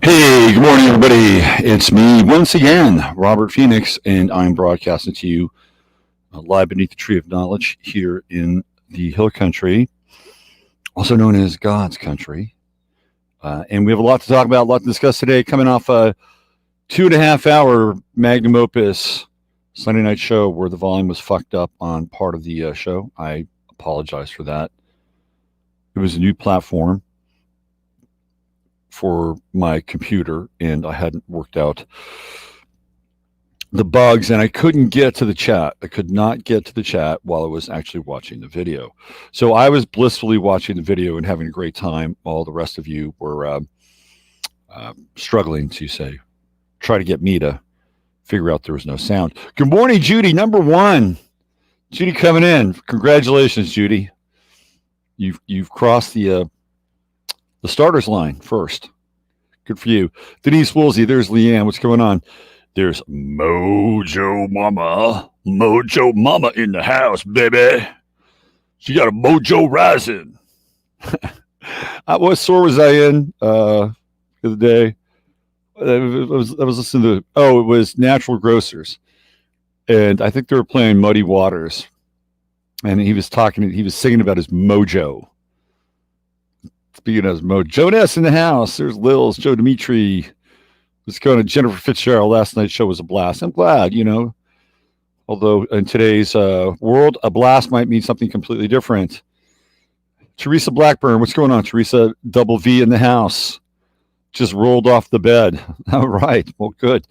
Hey, good morning, everybody. It's me once again, Robert Phoenix, and I'm broadcasting to you live beneath the tree of knowledge here in the Hill Country, also known as God's Country. And we have a lot to talk about, a lot to discuss today, coming off a 2.5 hour magnum opus Sunday night show where the volume was fucked up on part of the show. I apologize for that. It was a new platform for my computer, and I hadn't worked out the bugs, and I couldn't get to the chat. I could not get to the chat while I was actually watching the video. So I was blissfully watching the video and having a great time. All the rest of you were struggling to try to get me to figure out there was no sound. Good morning, Judy, number one. Judy coming in. Congratulations, Judy. You've crossed the starters line first. Good for you. Denise Woolsey, there's Leanne. What's going on? There's Mojo Mama in the house, baby. She got a mojo rising. What store was I in the other day? I was listening to, it was Natural Grocers. And I think they were playing Muddy Waters. And he was singing about his mojo. Speaking of Mojo Ness in the house, there's Lils, Joe Dimitri. Let's go to Jennifer Fitzgerald. Last night's show was a blast. I'm glad, although in today's world, a blast might mean something completely different. Teresa Blackburn, what's going on, Teresa? Double V in the house. Just rolled off the bed. All right. Well, good.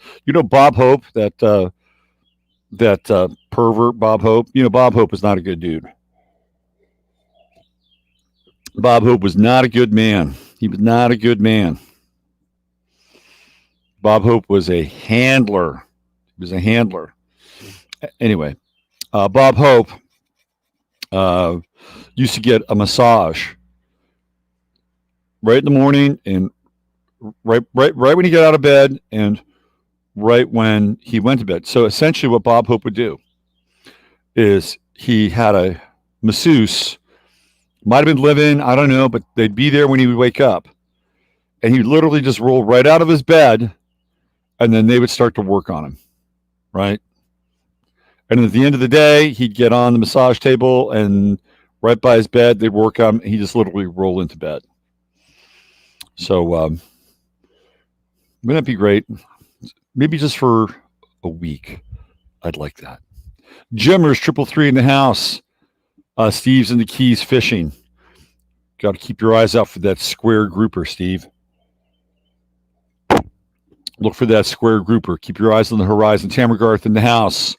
Bob Hope, that pervert Bob Hope. Bob Hope is not a good dude. Bob Hope was not a good man. He was not a good man. Bob Hope was a handler. He was a handler. Anyway, Bob Hope used to get a massage right in the morning and right when he got out of bed and right when he went to bed. So essentially what Bob Hope would do is he had a masseuse. Might have been living, I don't know, but they'd be there when he would wake up. And he'd literally just roll right out of his bed, and then they would start to work on him, right? And at the end of the day, he'd get on the massage table, and right by his bed, they'd work on him. He'd just literally roll into bed. So wouldn't that be great? Maybe just for a week. I'd like that. Jimmers, 333 in the house. Steve's in the Keys fishing. Got to keep your eyes out for that square grouper, Steve. Look for that square grouper. Keep your eyes on the horizon. Tamara Garth in the house.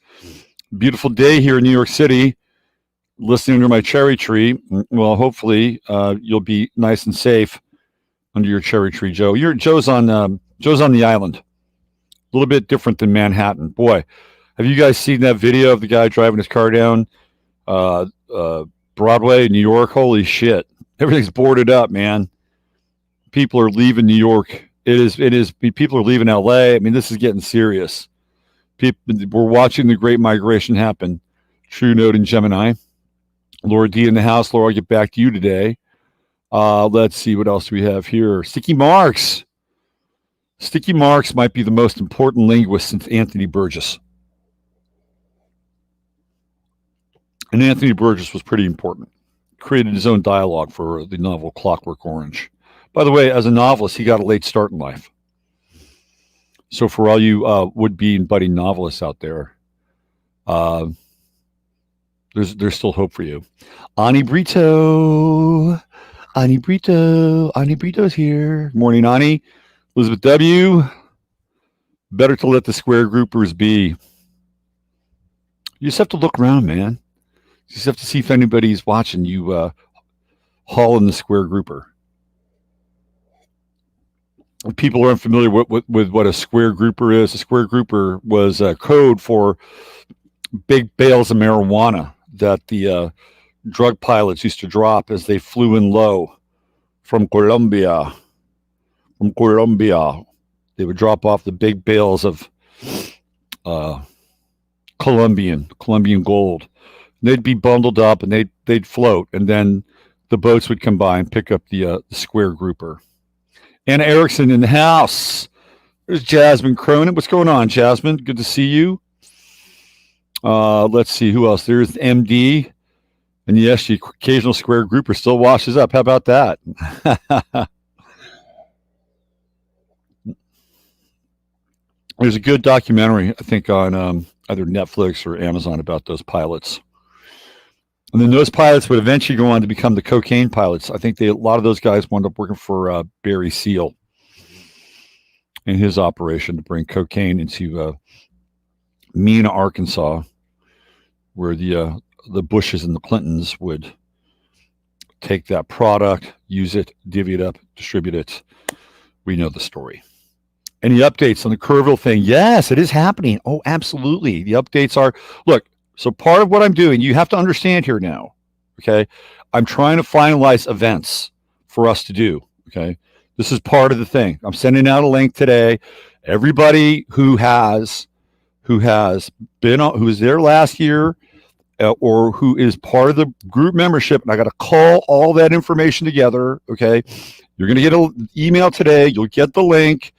Beautiful day here in New York City. Listening under my cherry tree. Well, hopefully you'll be nice and safe under your cherry tree, Joe. Joe's on the island. A little bit different than Manhattan. Boy, have you guys seen that video of the guy driving his car down Broadway, New York? Holy shit. Everything's boarded up, man. People are leaving New York. It is. People are leaving LA. I mean, this is getting serious. We're watching the great migration happen. True Note and Gemini. Laura D in the house. Laura, I'll get back to you today. Let's see what else we have here. Sticky Marks. Sticky Marks might be the most important linguist since Anthony Burgess. And Anthony Burgess was pretty important. Created his own dialogue for the novel Clockwork Orange. By the way, as a novelist, he got a late start in life. So for all you would-be and budding novelists out there, there's still hope for you. Ani Brito. Ani Brito's here. Morning, Ani. Elizabeth W. Better to let the square groupers be. You just have to look around, man. You just have to see if anybody's watching you haul in the square grouper. If people are unfamiliar with what a square grouper is, a square grouper was a code for big bales of marijuana that the drug pilots used to drop as they flew in low from Colombia. They would drop off the big bales of Colombian gold. They'd be bundled up and they'd float, and then the boats would come by and pick up the square grouper. Anna Erickson in the house. There's Jasmine Cronin. What's going on, Jasmine? Good to see you. Let's see who else. There's MD. And yes, the occasional square grouper still washes up. How about that? There's a good documentary, I think, on either Netflix or Amazon about those pilots. And then those pilots would eventually go on to become the cocaine pilots. I think a lot of those guys wound up working for Barry Seal in his operation to bring cocaine into Mena, Arkansas, where the Bushes and the Clintons would take that product, use it, divvy it up, distribute it. We know the story. Any updates on the Kerrville thing? Yes, it is happening. Oh, absolutely. The updates are, look, so part of what I'm doing, you have to understand here now, okay? I'm trying to finalize events for us to do, okay? This is part of the thing. I'm sending out a link today. Everybody who was there last year or who is part of the group membership, and I got to call all that information together, okay? You're going to get an email today. You'll get the link.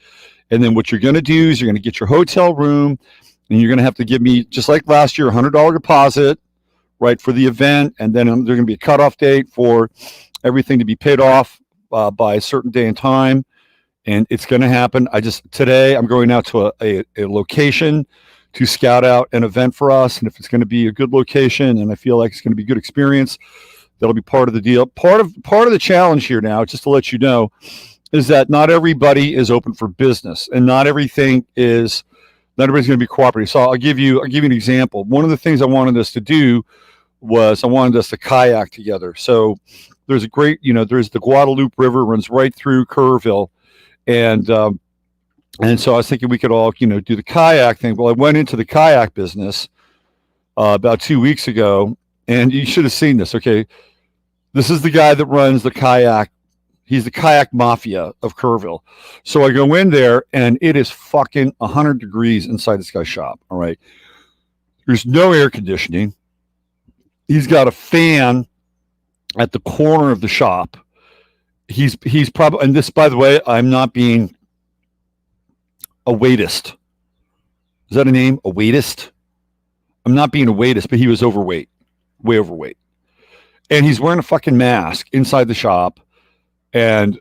And then what you're going to do is you're going to get your hotel room, and you're going to have to give me, just like last year, a $100 deposit, right, for the event. And then there's going to be a cutoff date for everything to be paid off by a certain day and time. And it's going to happen. Today I'm going out to a location to scout out an event for us. And if it's going to be a good location and I feel like it's going to be a good experience, that'll be part of the deal. Part of the challenge here now, just to let you know, is that not everybody is open for business, and not everybody's going to be cooperative. So I'll give you an example. One of the things I wanted us to do was I wanted us to kayak together. So there's there's the Guadalupe River runs right through Kerrville, and so I was thinking we could all do the kayak thing. Well, I went into the kayak business about 2 weeks ago, and you should have seen this. Okay, this is the guy that runs the kayak. He's the kayak mafia of Kerrville. So I go in there, and it is fucking 100 degrees inside this guy's shop. All right. There's no air conditioning. He's got a fan at the corner of the shop. He's probably, and this, by the way, I'm not being a waitist. Is that a name? A waitist? I'm not being a waitist, but he was overweight, way overweight. And he's wearing a fucking mask inside the shop. And,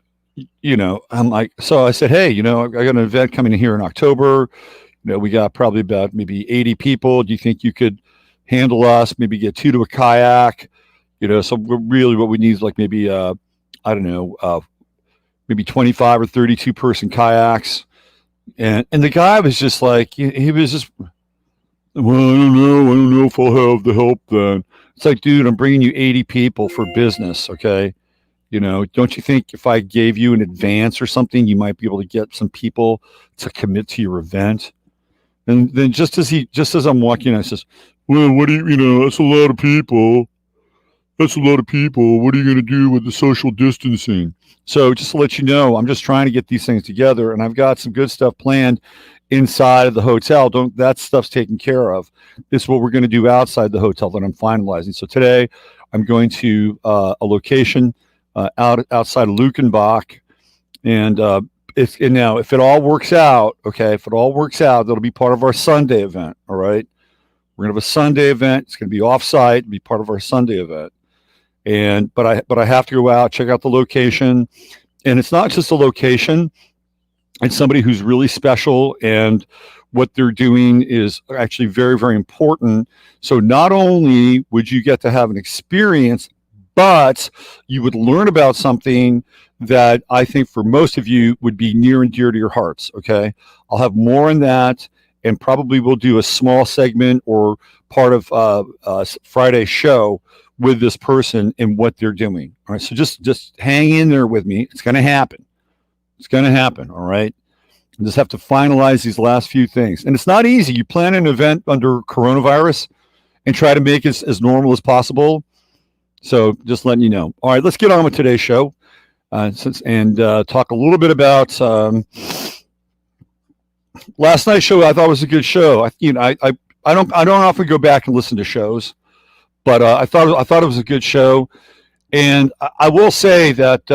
I'm like, so I said, hey, I got an event coming in here in October. We got probably about maybe 80 people. Do you think you could handle us? Maybe get 2 to a kayak? So really what we need is like maybe, maybe 25 or 32 person kayaks. And the guy was just like, he was just, well, I don't know if I'll have the help then. It's like, dude, I'm bringing you 80 people for business. Okay. Don't you think if I gave you an advance or something, you might be able to get some people to commit to your event? And then just as I'm walking, I says, well, what do that's a lot of people. That's a lot of people. What are you going to do with the social distancing? So just to let you know, I'm just trying to get these things together, and I've got some good stuff planned inside of the hotel. That stuff's taken care of. This is what we're going to do outside the hotel that I'm finalizing. So today I'm going to a location outside of Lukenbach, and if it all works out, that'll be part of our Sunday event. All right, we're gonna have a Sunday event. It's gonna be offsite, be part of our Sunday event. But I have to go out, check out the location, and it's not just a location. It's somebody who's really special, and what they're doing is actually very, very important. So not only would you get to have an experience, but you would learn about something that I think for most of you would be near and dear to your hearts. Okay. I'll have more on that, and probably we'll do a small segment or part of Friday's show with this person and what they're doing. All right. So just hang in there with me. It's going to happen. It's going to happen. All right. I just have to finalize these last few things. And it's not easy. You plan an event under coronavirus and try to make it as normal as possible. So just letting you know. All right, let's get on with today's show, and talk a little bit about last night's show. I thought was a good show. I don't often go back and listen to shows, but I thought it was a good show, and I will say that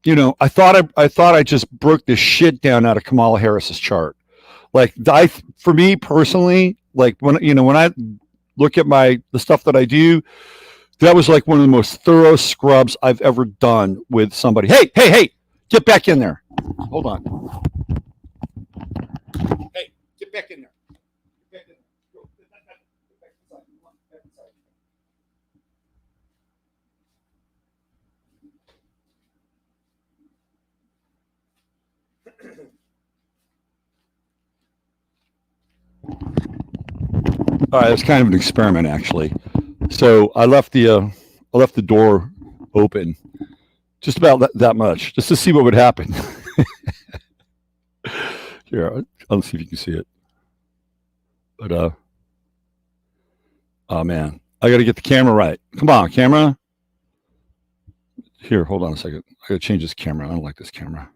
I thought I just broke the shit down out of Kamala Harris's chart. Like for me personally, like when I look at the stuff that I do, that was like one of the most thorough scrubs I've ever done with somebody. Hey, get back in there. Hold on. Hey, get back in there. Get back in there. Get back inside. Come on, back inside. All right, it's kind of an experiment, actually. So I left the door open, just about that much, just to see what would happen. Here, I'll see if you can see it. But oh man, I got to get the camera right. Come on, camera. Here, hold on a second. I got to change this camera. I don't like this camera.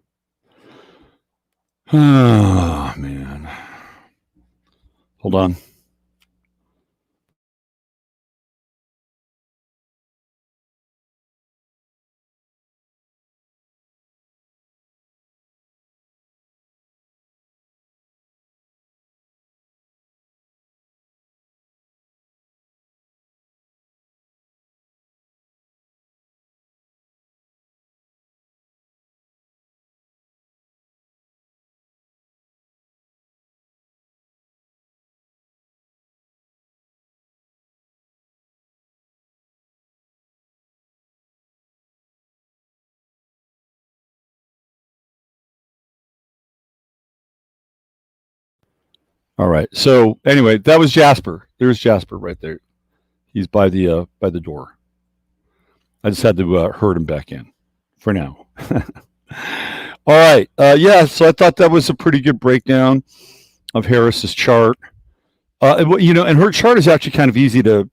Oh man, hold on. All right. So anyway, that was Jasper. There's Jasper right there. He's by the door. I just had to herd him back in for now. All right. Yeah. So I thought that was a pretty good breakdown of Harris's chart. And her chart is actually kind of easy to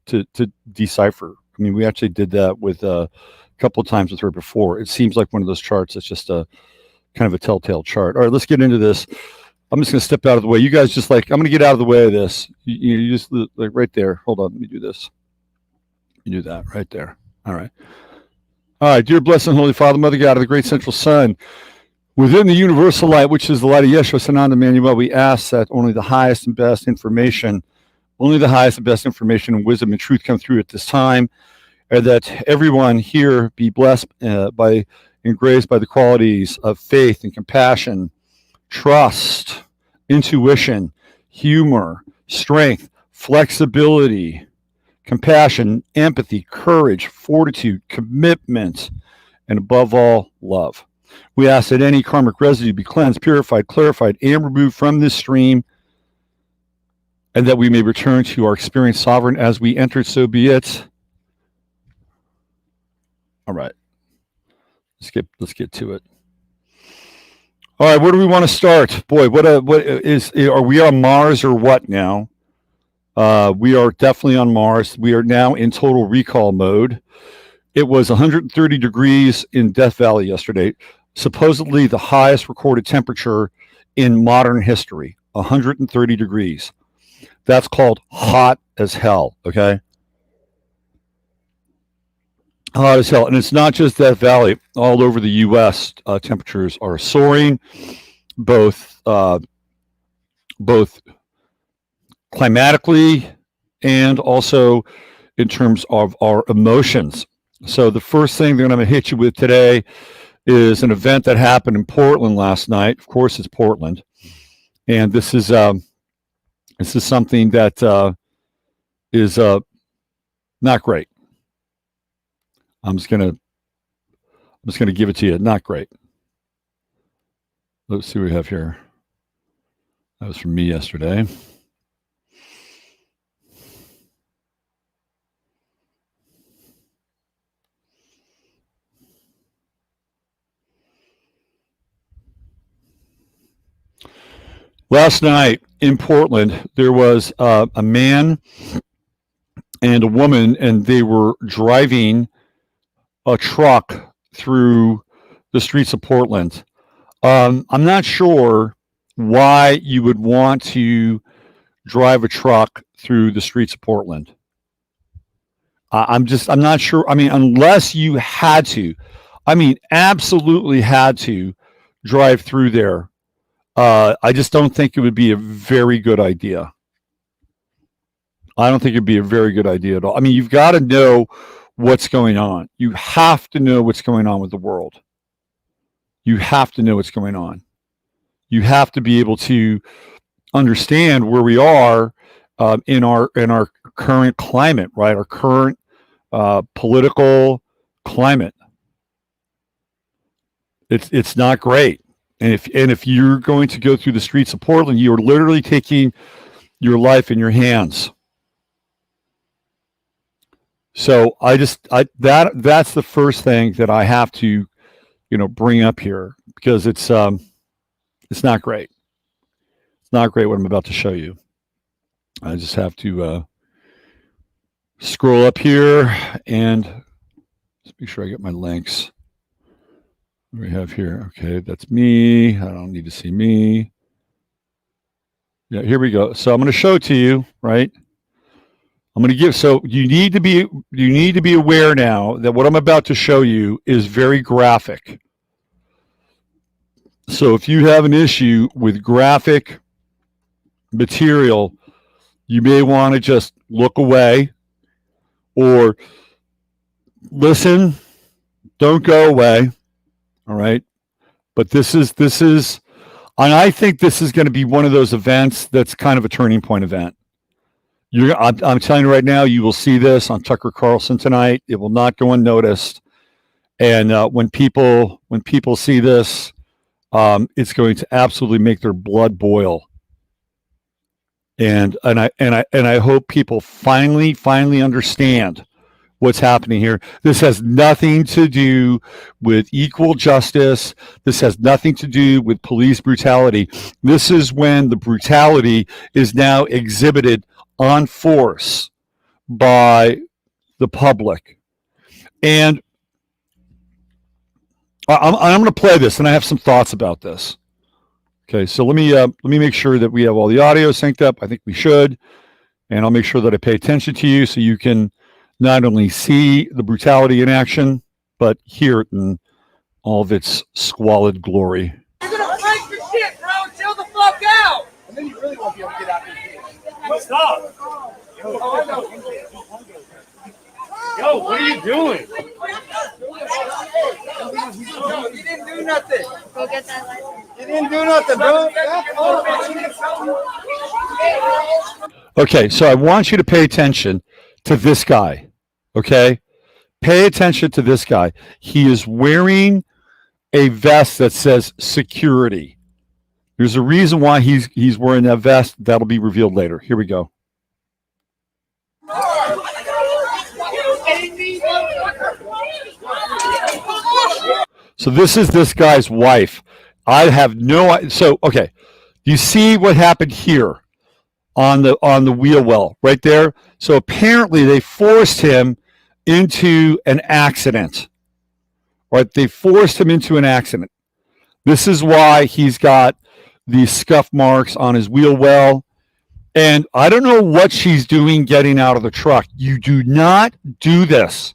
decipher. I mean, we actually did that with a couple of times with her before. It seems like one of those charts that's just a kind of a telltale chart. All right, let's get into this. I'm just going to step out of the way. You guys just I'm going to get out of the way of this. You just like right there. Hold on. Let me do this. You do that right there. All right. All right. Dear blessed and holy Father, Mother God of the great central sun, within the universal light, which is the light of Yeshua, Sananda Emmanuel, we ask that only the highest and best information and wisdom and truth come through at this time, and that everyone here be blessed by and graced by the qualities of faith and compassion, trust, intuition, humor, strength, flexibility, compassion, empathy, courage, fortitude, commitment, and above all, love. We ask that any karmic residue be cleansed, purified, clarified, and removed from this stream, and that we may return to our experience sovereign as we entered, so be it. All right. Let's get to it. All right, where do we want to start? Boy, are we on Mars or what now? We are definitely on Mars. We are now in total recall mode. It was 130 degrees in Death Valley yesterday, supposedly the highest recorded temperature in modern history, 130 degrees. That's called hot as hell, okay? Hot as hell. And it's not just Death Valley. All over the U.S., temperatures are soaring, both climatically and also in terms of our emotions. So the first thing that I'm going to hit you with today is an event that happened in Portland last night. Of course, it's Portland. And this is something that is not great. I'm just gonna give it to you. Not great. Let's see what we have here. That was from me yesterday. Last night in Portland, there was a man and a woman, and they were driving a truck through the streets of Portland. I'm not sure why you would want to drive a truck through the streets of Portland. I'm not sure. I mean, unless you had to. I mean, absolutely had to drive through there. I just don't think it would be a very good idea. I don't think it'd be a very good idea at all. I mean, you've got to know what's going on. You have to know what's going on with the world. You have to know what's going on. You have to be able to understand where we are in our current climate, right? Our current political climate. It's not great. And if you're going to go through the streets of Portland, you're literally taking your life in your hands. So that's the first thing that I have to, bring up here, because it's not great. It's not great what I'm about to show you. I just have to scroll up here and let's make sure I get my links. What do we have here? Okay, that's me. I don't need to see me. Yeah, here we go. So I'm going to show it to you, right? I'm going to give. So you need to be aware now that what I'm about to show you is very graphic. So if you have an issue with graphic material, you may want to just look away or listen. Don't go away. All right. But this is, and I think this is going to be one of those events that's kind of a turning point event. I'm telling you right now, you will see this on Tucker Carlson tonight. It will not go unnoticed. And when people see this, it's going to absolutely make their blood boil. And I hope people finally understand what's happening here. This has nothing to do with equal justice. This has nothing to do with police brutality. This is when the brutality is now exhibited on force by the public. And I'm going to play this, and I have some thoughts about this. Okay, so let me make sure that we have all the audio synced up. I think we should, and I'll make sure that I pay attention to you so you can not only see the brutality in action, but hear it in all of its squalid glory. You're gonna break your shit, bro. Chill the fuck out. And then you really won't be able to get out of here. Stop. Yo, what are you doing? You didn't do nothing. Go get that license. You didn't do nothing, bro. Okay, so I want you to pay attention to this guy. Okay? Pay attention to this guy. He is wearing a vest that says security. There's a reason why he's wearing that vest. That'll be revealed later. Here we go. So this is this guy's wife. I have no idea. So, okay. You see what happened here on the wheel well right there? So apparently they forced him into an accident. Right? They forced him into an accident. This is why he's got these scuff marks on his wheel well. And I don't know what she's doing getting out of the truck. You do not do this.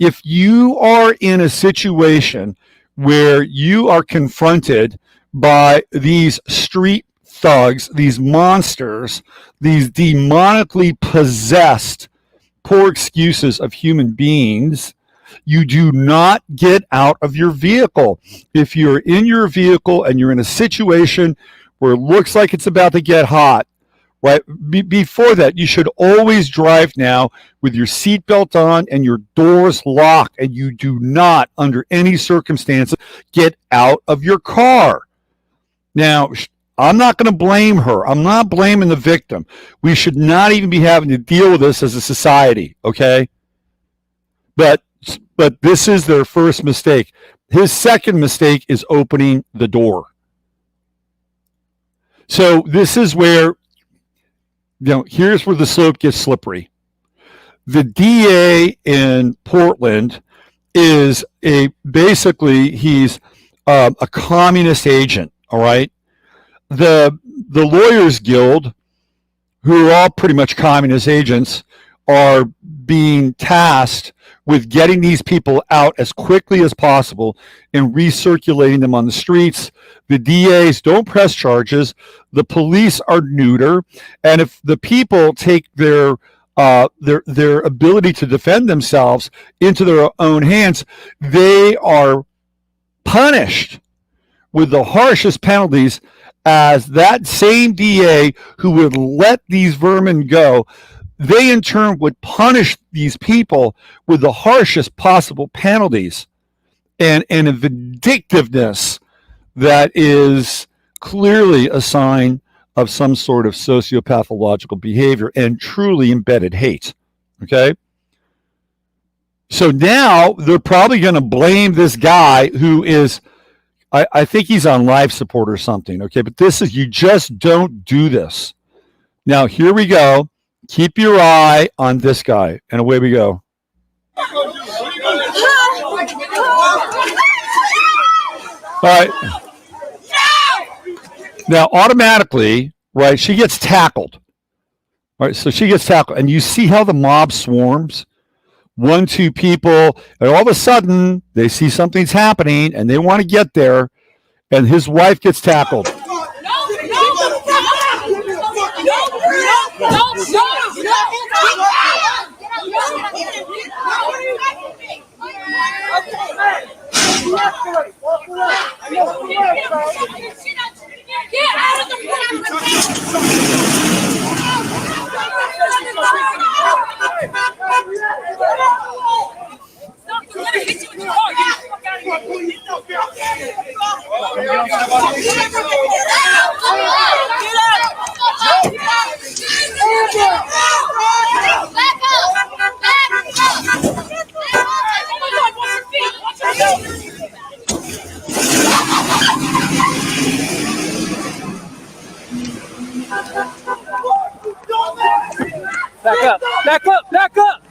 If you are in a situation where you are confronted by these street thugs, these monsters, these demonically possessed, poor excuses of human beings, you do not get out of your vehicle. If you're in your vehicle and you're in a situation where it looks like it's about to get hot, right? Before that, you should always drive now with your seatbelt on and your doors locked, and you do not, under any circumstances, get out of your car. Now, I'm not going to blame her. I'm not blaming the victim. We should not even be having to deal with this as a society, okay? But this is their first mistake. His second mistake is opening the door. So this is where, here's where the slope gets slippery. The DA in Portland is he's a communist agent, all right? The Lawyers Guild, who are all pretty much communist agents, are being tasked with getting these people out as quickly as possible and recirculating them on the streets. The DAs don't press charges. The police are neuter. And if the people take their ability to defend themselves into their own hands, they are punished with the harshest penalties as that same DA who would let these vermin go. They in turn would punish these people with the harshest possible penalties and a vindictiveness that is clearly a sign of some sort of sociopathological behavior and truly embedded hate. Okay? So now they're probably going to blame this guy who is, I think he's on life support or something. Okay? But this is, you just don't do this. Now, here we go. Keep your eye on this guy, and away we go. All right. Now, automatically, right, she gets tackled. All right, so she gets tackled, and you see how the mob swarms? 1, 2 people, and all of a sudden, they see something's happening, and they want to get there, and his wife gets tackled. Back up! Back up! Back up!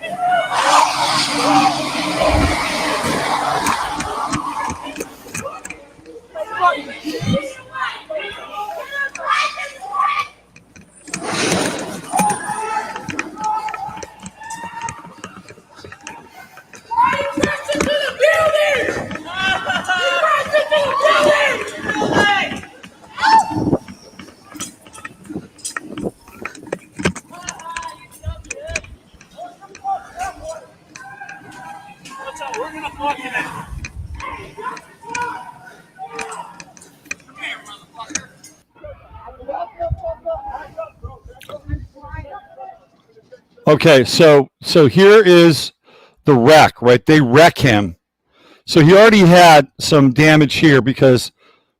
Okay, so here is the wreck, right? They wreck him. So he already had some damage here because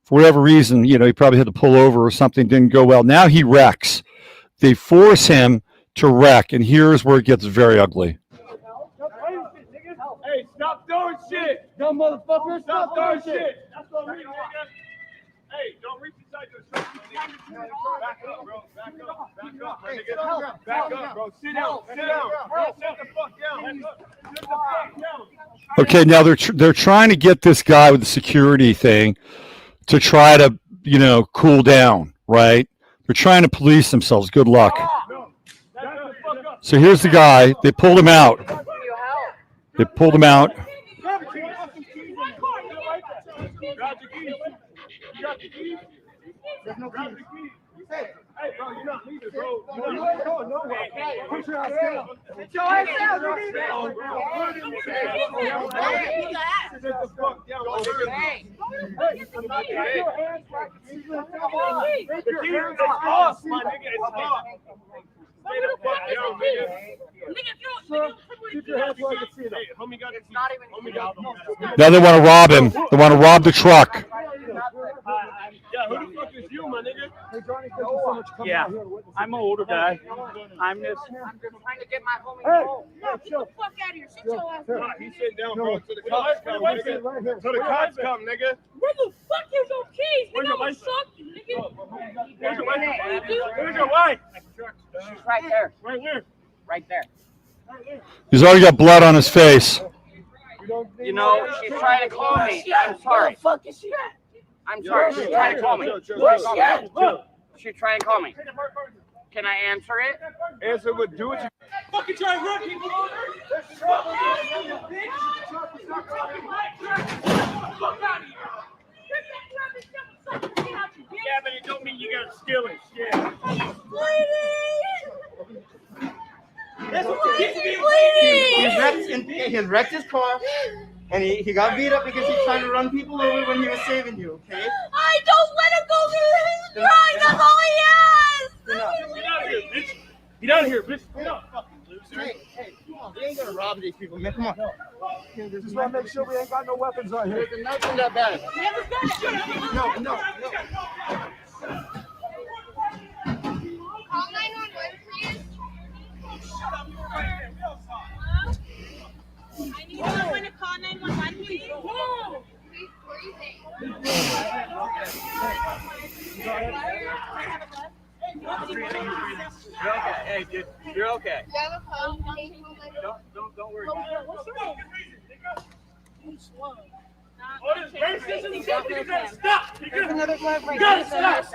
for whatever reason, he probably had to pull over or something didn't go well. Now he wrecks. They force him to wreck, and here's where it gets very ugly. Hey, stop throwing shit! Dumb motherfucker, stop throwing shit! That's what we nigga. Hey, don't reach inside your shirt. Back up, bro. Back up. Back up, my nigga. Back up, bro. Sit down. Sit down. Sit the fuck down. Sit the fuck down. Okay, now they're trying to get this guy with the security thing to try to, cool down, right? They're trying to police themselves. Good luck. So here's the guy. They pulled him out. They pulled him out. Hey, bro, you're not leaving, bro. You're not going nowhere. Push your ass down. Get your ass down, bro. Sit the fuck down. Hey, get your hands back. The key is off, my nigga. It's off. Stay the fuck down, nigga. Sir, keep your hands where I can see them. Hey, homie got it. Homie got it. Now they want to rob him. They want to rob the truck. Yeah, who the fuck is you, my nigga? Hey, Johnny, thank you so much for coming out here. I'm an older guy. I'm just trying to get my homie home. Get the fuck out of here. Sit your ass down. He's sitting down, bro. Till the cops come, nigga. right here. Till the cops come, nigga. Where the fuck is your keys? Where's your wife? Where's your wife? Nigga. Where's your wife? She's right there. Right where? Right there. He's already got blood on his face. You know, she's trying to call me. I'm sorry. Where the fuck is she at? I'm sorry. She's trying to call me. Where's she at? She's trying to call me. Can I answer it? Answer what? Do what you fucking try to run people over. Yeah, but it don't mean you gotta steal it. Yeah. That's what he wrecked his car, and he got beat up because he's trying to run people over when he was saving you, okay? I don't let him go through his drive. That's all he has. Get out of here, bitch. Get out of here, bitch. Get out, fucking loser. Hey, come on. We ain't gonna rob these people, man. Come on. Just want to make sure we ain't got no weapons on here. There's nothing that bad. No. Call 911, please. I need someone to call 911, please. Please, what do you think? You're okay. Hey, dude. You're okay. Do you have a phone? Don't worry. What's your name? All this racism and stuff, you gotta stop. There's another flag right You gotta there. stop.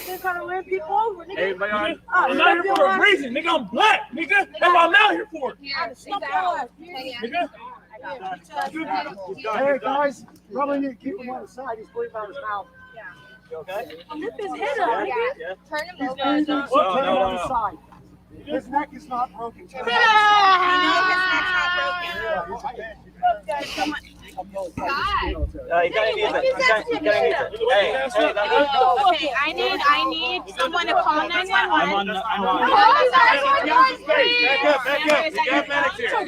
They're trying to ran people over, nigga. Hey, man, I'm out here for a reason, nigga. I'm black, nigga. That's what I'm out here for. Here, Stop he's your out. ass. Nigga. Hey, guys, probably need to keep him on the side. He's bleeding out his mouth. You okay? Lift his head up, nigga. Yeah. Turn him over. Put him No. on the side. His neck is not broken. I know his neck's not broken. You gotta need it. Hey, Okay, I need someone to call 911. I'm on. Back up. You got medics here. Okay,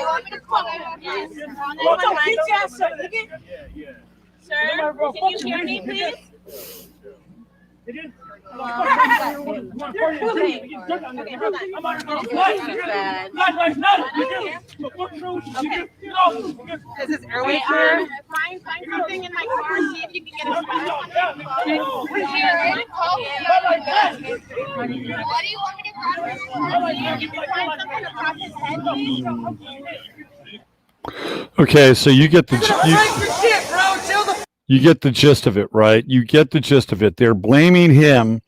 want me to call 911? Yeah. Sir, can you hear me, please? I'm out here. Black lives matter. What's wrong with you? Get off. This is early. Find something in my car. See if you can get a phone. What do you want me to grab? You can find something across his head, please. Okay, so you get the you get the gist of it, right? You get the gist of it. They're blaming him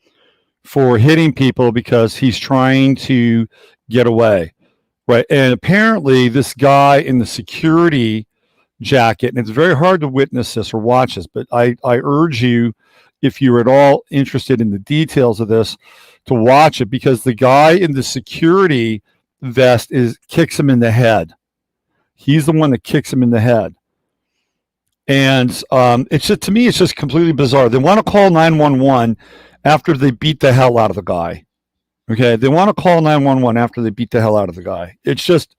for hitting people because he's trying to get away, right? And apparently this guy in the security jacket, and it's very hard to witness this or watch this, but I urge you, if you're at all interested in the details of this, to watch it, because the guy in the security vest kicks him in the head. He's the one that kicks him in the head. And it's just, to me, it's just completely bizarre. They want to call 911 after they beat the hell out of the guy. Okay, they want to call 911 after they beat the hell out of the guy. It's just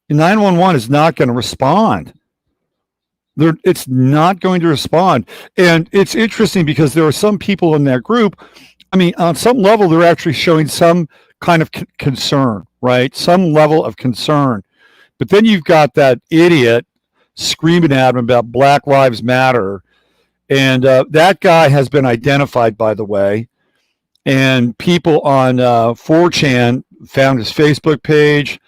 911 is not going to respond. It's not going to respond. And it's interesting because there are some people in that group. I mean, on some level, they're actually showing some kind of concern, right? Some level of concern. But then you've got that idiot screaming at him about Black Lives Matter. And that guy has been identified, by the way. And people on 4chan found his Facebook page.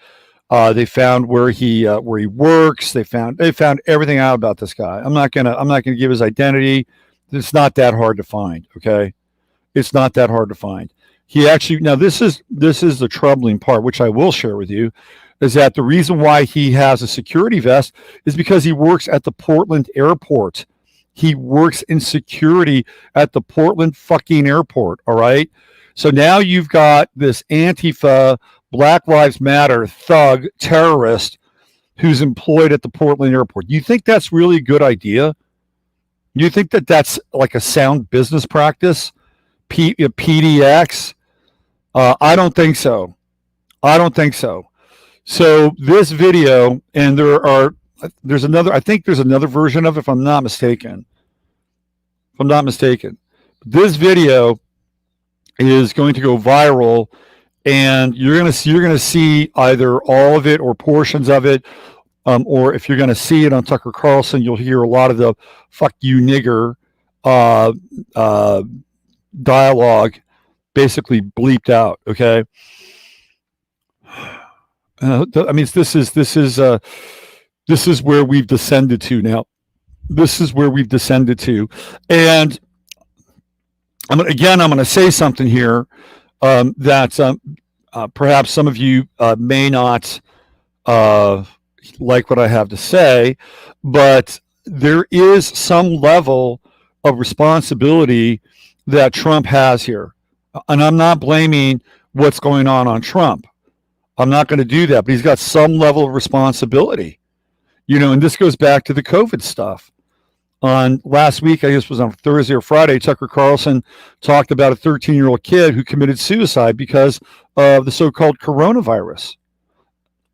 They found where he works. They found everything out about this guy. I'm not gonna give his identity. It's not that hard to find. Okay, it's not that hard to find. He actually, now this is the troubling part, which I will share with you, is that the reason why he has a security vest is because he works at the Portland airport. He works in security at the Portland fucking airport. All right. So now you've got this Antifa, Black Lives Matter thug terrorist who's employed at the Portland airport. You think that's really a good idea? You think that that's like a sound business practice? PDX? I don't think so. So this video, and there's another, I think there's another version of it, if I'm not mistaken. This video is going to go viral, and you're going to see either all of it or portions of it, or if you're going to see it on Tucker Carlson, you'll hear a lot of the "fuck you nigger" dialogue basically bleeped out. Okay. I mean, this is where we've descended to now. This is where we've descended to, and I'm going to say something here that perhaps some of you may not like what I have to say, but there is some level of responsibility that Trump has here. And I'm not blaming what's going on Trump. I'm not going to do that, but he's got some level of responsibility. And this goes back to the COVID stuff. On last week, I guess it was on Thursday or Friday, Tucker Carlson talked about a 13-year-old kid who committed suicide because of the so-called coronavirus.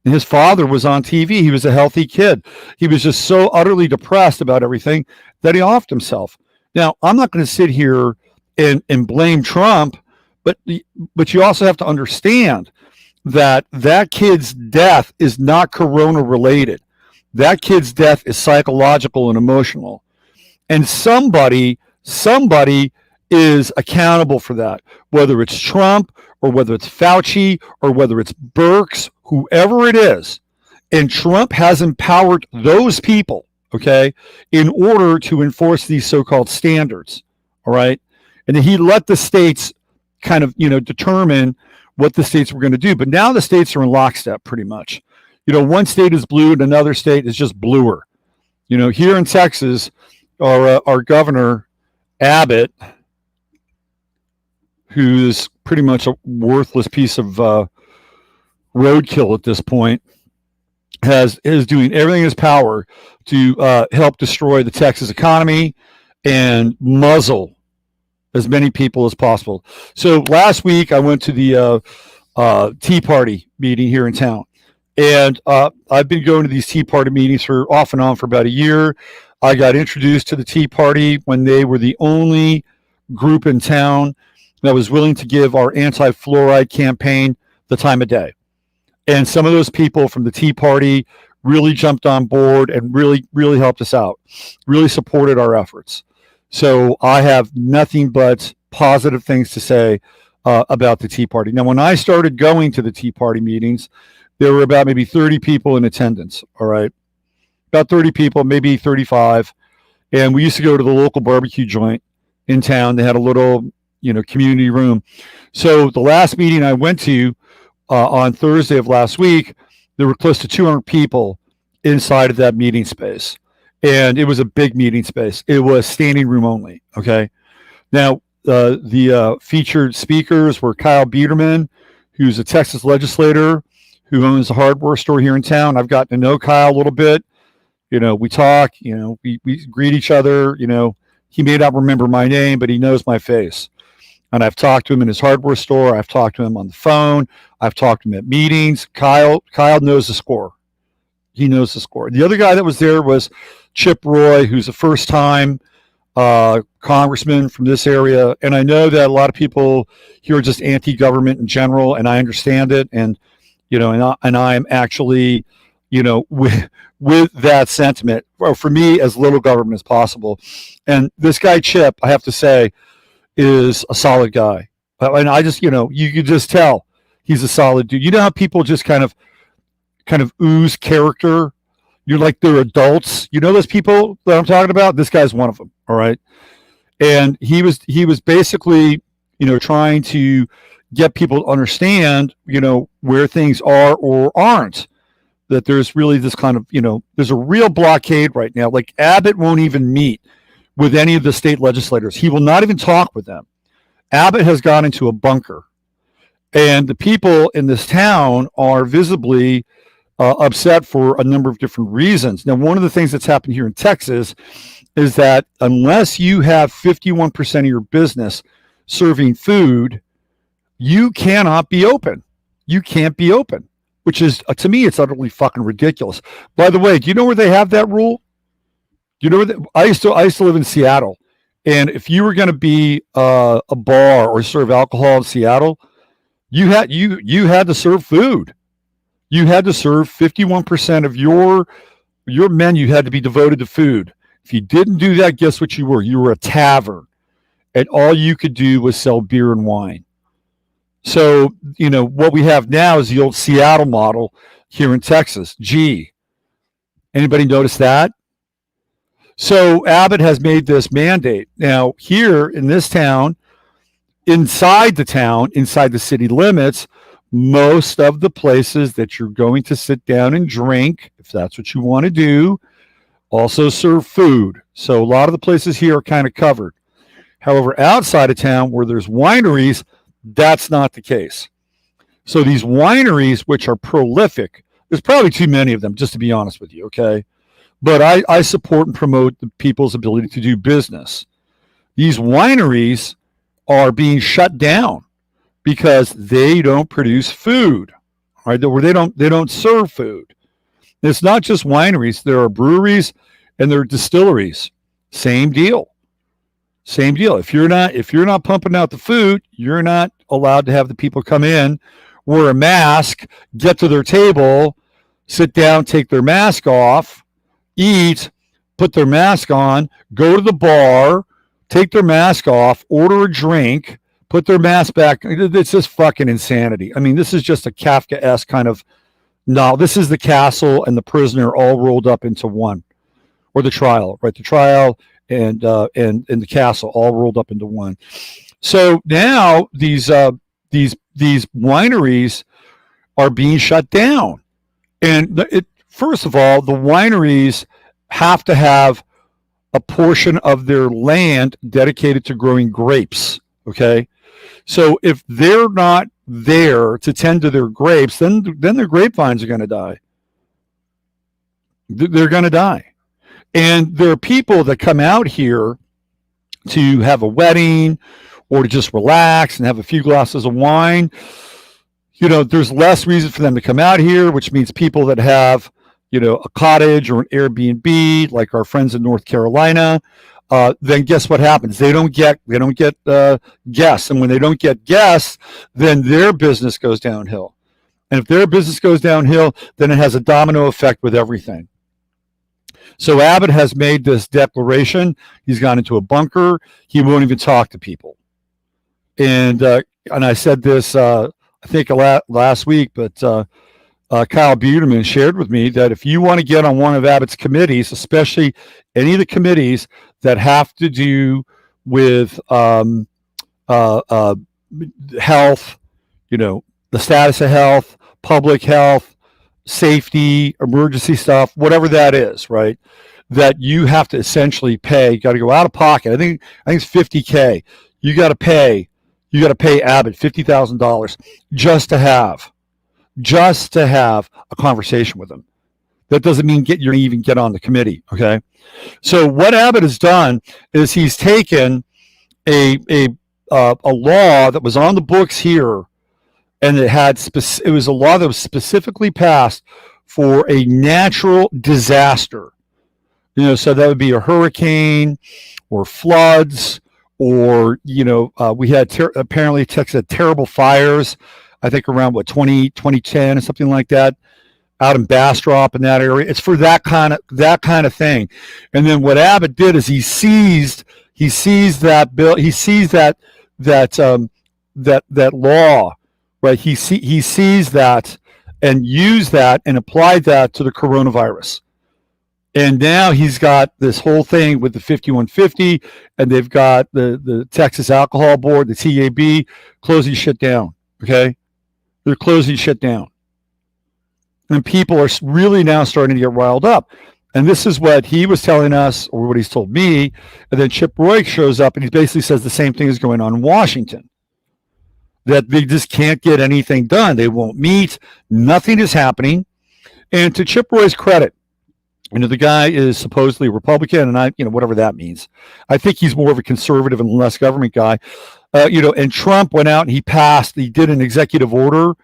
And his father was on TV. He was a healthy kid. He was just so utterly depressed about everything that he offed himself. Now, I'm not going to sit here and blame Trump, but you also have to understand that kid's death is not corona related. That kid's death is psychological and emotional. And somebody is accountable for that, whether it's Trump or whether it's Fauci or whether it's Birx, whoever it is. And Trump has empowered those people, okay, in order to enforce these so-called standards, all right? And then he let the states kind of, determine what the states were going to do. But now the states are in lockstep pretty much. One state is blue and another state is just bluer. Here in Texas, our governor, Abbott, who's pretty much a worthless piece of roadkill at this point, is doing everything in his power to help destroy the Texas economy and muzzle as many people as possible. So last week I went to the Tea Party meeting here in town. And I've been going to these Tea Party meetings for off and on for about a year. I got introduced to the Tea Party when they were the only group in town that was willing to give our anti-fluoride campaign the time of day. And some of those people from the Tea Party really jumped on board and really helped us out, really supported our efforts. So I have nothing but positive things to say about the Tea Party. Now, when I started going to the Tea Party meetings, there were about maybe 30 people in attendance, all right? About 30 people, maybe 35. And we used to go to the local barbecue joint in town. They had a little, community room. So the last meeting I went to on Thursday of last week, there were close to 200 people inside of that meeting space. And it was a big meeting space. It was standing room only, okay? Now, the featured speakers were Kyle Biederman, who's a Texas legislator who owns a hardware store here in town. I've gotten to know Kyle a little bit. We talk, we greet each other. He may not remember my name, but he knows my face. And I've talked to him in his hardware store. I've talked to him on the phone. I've talked to him at meetings. Kyle knows the score. He knows the score. The other guy that was there was Chip Roy, who's a first-time congressman from this area. And I know that a lot of people here are just anti-government in general, and I understand it. And and I'm actually, with that sentiment, for me, as little government as possible. And this guy, Chip, I have to say, is a solid guy. And I just, you could just tell he's a solid dude. You know how people just kind of ooze character? You're like, they're adults. You know those people that I'm talking about? This guy's one of them, all right? And he was basically, trying to get people to understand, where things are or aren't. That there's really this kind of, there's a real blockade right now. Like Abbott won't even meet with any of the state legislators. He will not even talk with them. Abbott has gone into a bunker. And the people in this town are visibly upset for a number of different reasons. Now, one of the things that's happened here in Texas is that unless you have 51% of your business serving food, you cannot be open. You can't be open, which is, to me, it's utterly fucking ridiculous. By the way, do you know where they have that rule? Do you know where I used to live in Seattle, and if you were going to be a bar or serve alcohol in Seattle, you had to serve food. You had to serve 51% of your menu had to be devoted to food. If you didn't do that, guess what you were? You were a tavern, and all you could do was sell beer and wine. So, what we have now is the old Seattle model here in Texas. Gee, anybody notice that? So Abbott has made this mandate. Now, here in this town, inside the town, inside the city limits, most of the places that you're going to sit down and drink, if that's what you want to do, also serve food. So a lot of the places here are kind of covered. However, outside of town where there's wineries, that's not the case. So these wineries, which are prolific, there's probably too many of them, just to be honest with you, okay? But I support and promote the people's ability to do business. These wineries are being shut down because they don't produce food, right? Or they don't serve food. It's not just wineries. There are breweries and there are distilleries. Same deal. Same deal. If you're not pumping out the food, you're not allowed to have the people come in, wear a mask, get to their table, sit down, take their mask off, eat, put their mask on, go to the bar, take their mask off, order a drink, put their mask back. It's just fucking insanity. I mean, this is just a Kafka-esque kind of, no, this is the castle and the prisoner all rolled up into one, or the trial, right? The trial and the castle all rolled up into one. So now these wineries are being shut down. And first of all, the wineries have to have a portion of their land dedicated to growing grapes. Okay. So if they're not there to tend to their grapes, then their grapevines are going to die. They're going to die. And there are people that come out here to have a wedding or to just relax and have a few glasses of wine. You know, there's less reason for them to come out here, which means people that have, you know, a cottage or an Airbnb, like our friends in North Carolina, then guess what happens? They don't get guests. And when they don't get guests, then their business goes downhill. And if their business goes downhill, then it has a domino effect with everything. So Abbott has made this declaration. He's gone into a bunker. He won't even talk to people. And I said this, I think last week, but Kyle Buterman shared with me that if you want to get on one of Abbott's committees, especially any of the committees that have to do with health, you know, the status of health, public health, safety, emergency stuff, whatever that is, right? That you have to essentially pay, you got to go out of pocket. I think it's $50K. You got to pay Abbott $50,000 just to have a conversation with them. That doesn't mean you're going to even get on the committee. Okay. So what Abbott has done is he's taken a law that was on the books here, and it was a law that was specifically passed for a natural disaster. You know, so that would be a hurricane or floods, or, you know, we had apparently Texas had terrible fires, I think around 2010 or something like that, out in Bastrop in that area. It's for that kind of thing. And then what Abbott did is he seized that bill, he seized that law, right? He seized that and used that and applied that to the coronavirus. And now he's got this whole thing with the 5150, and they've got the Texas Alcohol Board, the TAB, closing shit down. Okay, they're closing shit down, and people are really now starting to get riled up. And this is what he was telling us, or what he's told me. And then Chip Roy shows up, and he basically says the same thing is going on in Washington. That they just can't get anything done. They won't meet. Nothing is happening. And to Chip Roy's credit, you know, the guy is supposedly a Republican, and whatever that means. I think he's more of a conservative and less government guy. And Trump went out and he did an executive order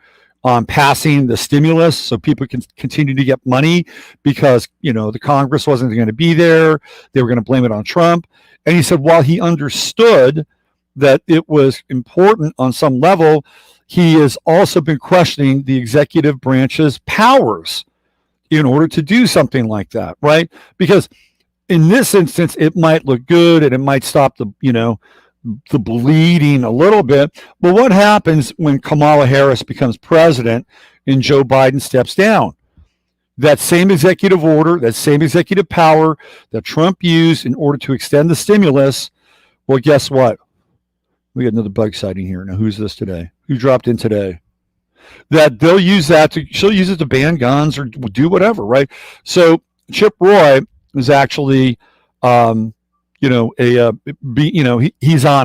on passing the stimulus so people can continue to get money because, you know, the Congress wasn't going to be there. They were going to blame it on Trump. And he said, while he understood that it was important on some level, he has also been questioning the executive branch's powers in order to do something like that, right? Because in this instance, it might look good and it might stop the bleeding a little bit. But what happens when Kamala Harris becomes president and Joe Biden steps down? That same executive order, that same executive power that Trump used in order to extend the stimulus, well, guess what? We got another bug sighting here. Now, who's this today? Who dropped in today? That they'll use that to, she'll use it to ban guns or do whatever, right? So Chip Roy is actually, he's on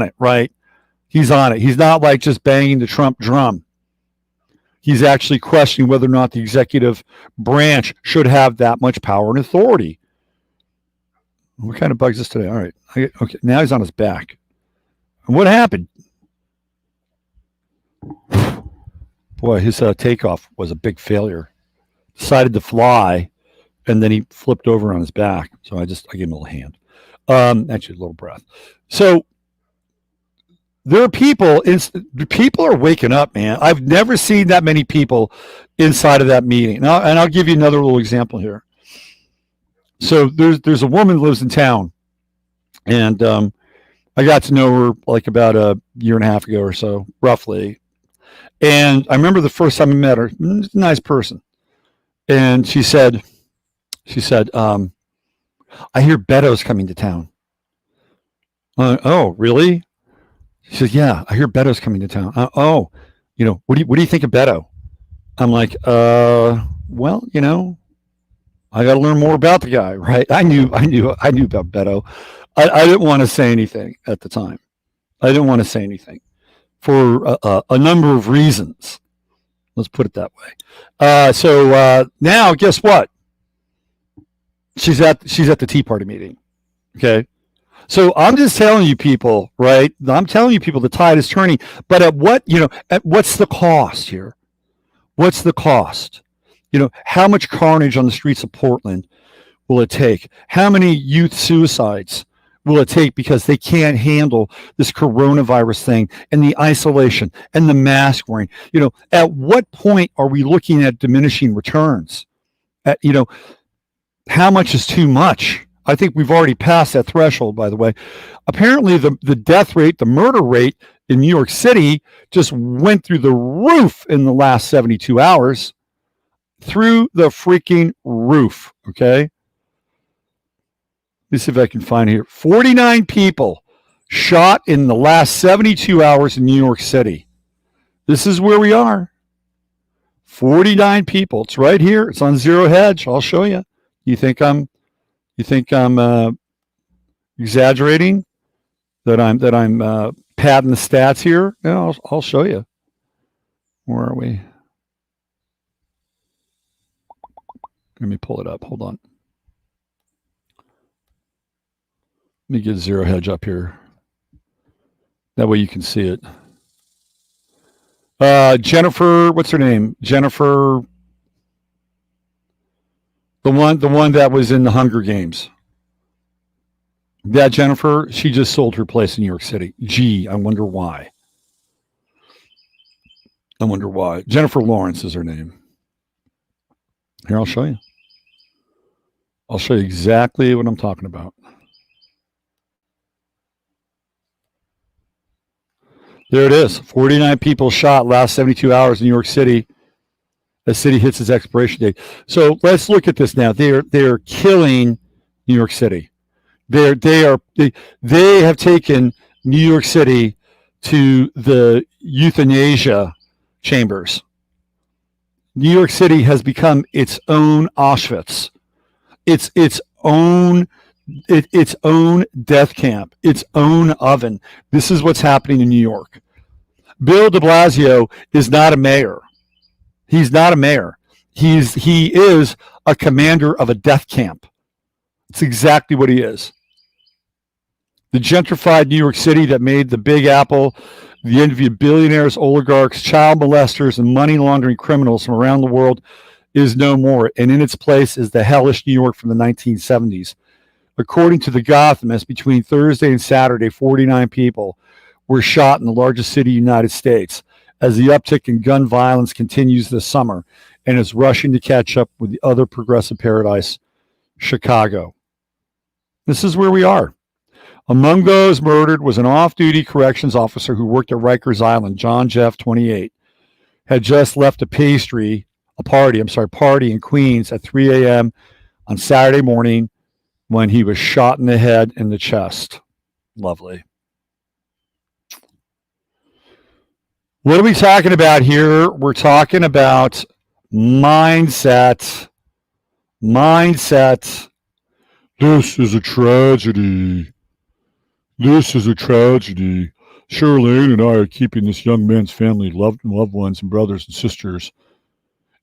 it, right? He's on it. He's not like just banging the Trump drum. He's actually questioning whether or not the executive branch should have that much power and authority. What kind of bug is this today? All right. Okay. Now he's on his back. And what happened? Boy, his takeoff was a big failure. Decided to fly, and then he flipped over on his back. So I gave him a little hand. Actually, a little breath. So there are people are waking up, man. I've never seen that many people inside of that meeting. And I'll give you another little example here. So there's a woman who lives in town, and I got to know her like about a year and a half ago or so, roughly. And I remember the first time I met her, nice person. And she said, I hear Beto's coming to town. Oh, really? She said, yeah, I hear Beto's coming to town. What do you think of Beto? I'm like, well, I got to learn more about the guy, right? I knew about Beto. I didn't want to say anything at the time. I didn't want to say anything for a number of reasons. Let's put it that way. So now, guess what? She's at the Tea Party meeting. Okay. So I'm just telling you people, right? I'm telling you people the tide is turning. But at what's the cost here? What's the cost? How much carnage on the streets of Portland will it take? How many youth suicides will it take because they can't handle this coronavirus thing and the isolation and the mask wearing? At what point are we looking at diminishing returns? How much is too much? I think we've already passed that threshold, by the way. Apparently, the death rate, the murder rate in New York City just went through the roof in the last 72 hours. Through the freaking roof, okay? Let me see if I can find here. 49 people shot in the last 72 hours in New York City. This is where we are. 49 people. It's right here. It's on Zero Hedge. I'll show you. You think I'm exaggerating? That I'm padding the stats here? No, I'll show you. Where are we? Let me pull it up. Hold on. Let me get Zero Hedge up here. That way you can see it. Jennifer, what's her name? Jennifer, the one that was in the Hunger Games. That Jennifer, she just sold her place in New York City. Gee, I wonder why. Jennifer Lawrence is her name. Here, I'll show you. I'll show you exactly what I'm talking about. There it is. 49 people shot last 72 hours in New York City. The city hits its expiration date. So let's look at this now. They are killing New York City. They have taken New York City to the euthanasia chambers. New York City has become its own Auschwitz. It's its own death camp, its own oven. This is what's happening in New York. Bill de Blasio is not a mayor. He's not a mayor. He is a commander of a death camp. It's exactly what he is. The gentrified New York City that made the Big Apple the envy of billionaires, oligarchs, child molesters, and money laundering criminals from around the world is no more, and in its place is the hellish New York from the 1970s. According to The Gothamist, between Thursday and Saturday, 49 people were shot in the largest city in the United States as the uptick in gun violence continues this summer and is rushing to catch up with the other progressive paradise, Chicago. This is where we are. Among those murdered was an off-duty corrections officer who worked at Rikers Island, John Jeff, 28, had just left a party in Queens at 3 a.m. on Saturday morning when he was shot in the head and the chest. Lovely. What are we talking about here? We're talking about mindset. Mindset. This is a tragedy. This is a tragedy. Charlene and I are keeping this young man's family, loved ones and brothers and sisters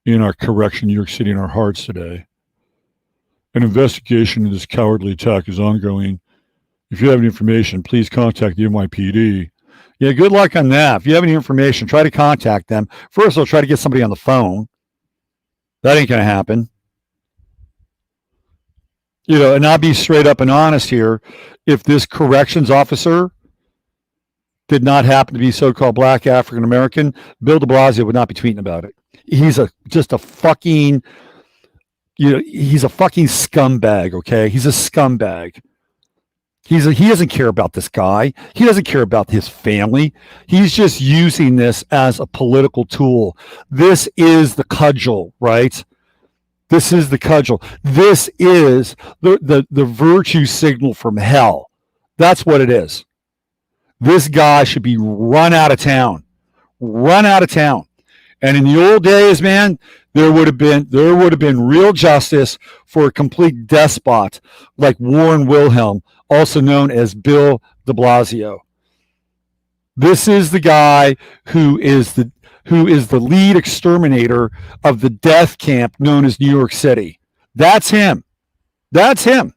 in our correction, New York City, in our hearts today. An investigation into this cowardly attack is ongoing. If you have any information, please contact the NYPD. Yeah, good luck on that. If you have any information, try to contact them. First, I'll try to get somebody on the phone. That ain't going to happen. And I'll be straight up and honest here. If this corrections officer did not happen to be so-called black African American, Bill de Blasio would not be tweeting about it. He's just a fucking, he's a fucking scumbag. Okay, he's a scumbag. He doesn't care about this guy. He doesn't care about his family. He's just using this as a political tool. This is the cudgel, right? This is the cudgel. This is the virtue signal from hell. That's what it is. This guy should be run out of town. Run out of town. And in the old days, man, there would have been real justice for a complete despot like Warren Wilhelm, also known as Bill de Blasio. This is the guy who is the lead exterminator of the death camp known as New York City. That's him. That's him.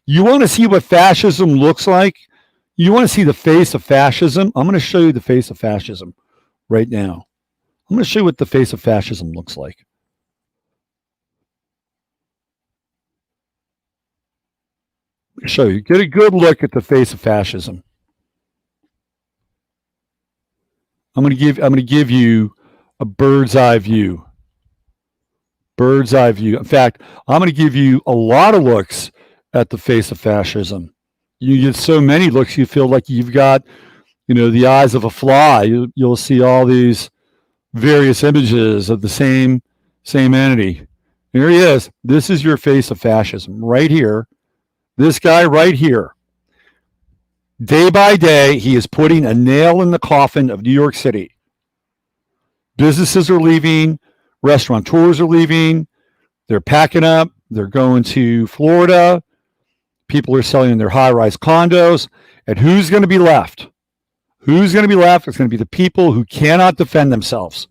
You want to see what fascism looks like? You want to see the face of fascism? I'm going to show you the face of fascism right now. I'm going to show you what the face of fascism looks like. Let me show you. Get a good look at the face of fascism. I'm going to give you a bird's eye view. Bird's eye view. In fact, I'm going to give you a lot of looks at the face of fascism. You get so many looks, you feel like you've got, the eyes of a fly. You'll see all these various images of the same entity. Here he is. This is your face of fascism right here. This guy right here. Day by day, he is putting a nail in the coffin of New York City. Businesses are leaving. Restaurateurs are leaving. They're packing up. They're going to Florida. People are selling their high-rise condos. And who's going to be left? Who's going to be left? It's going to be the people who cannot defend themselves.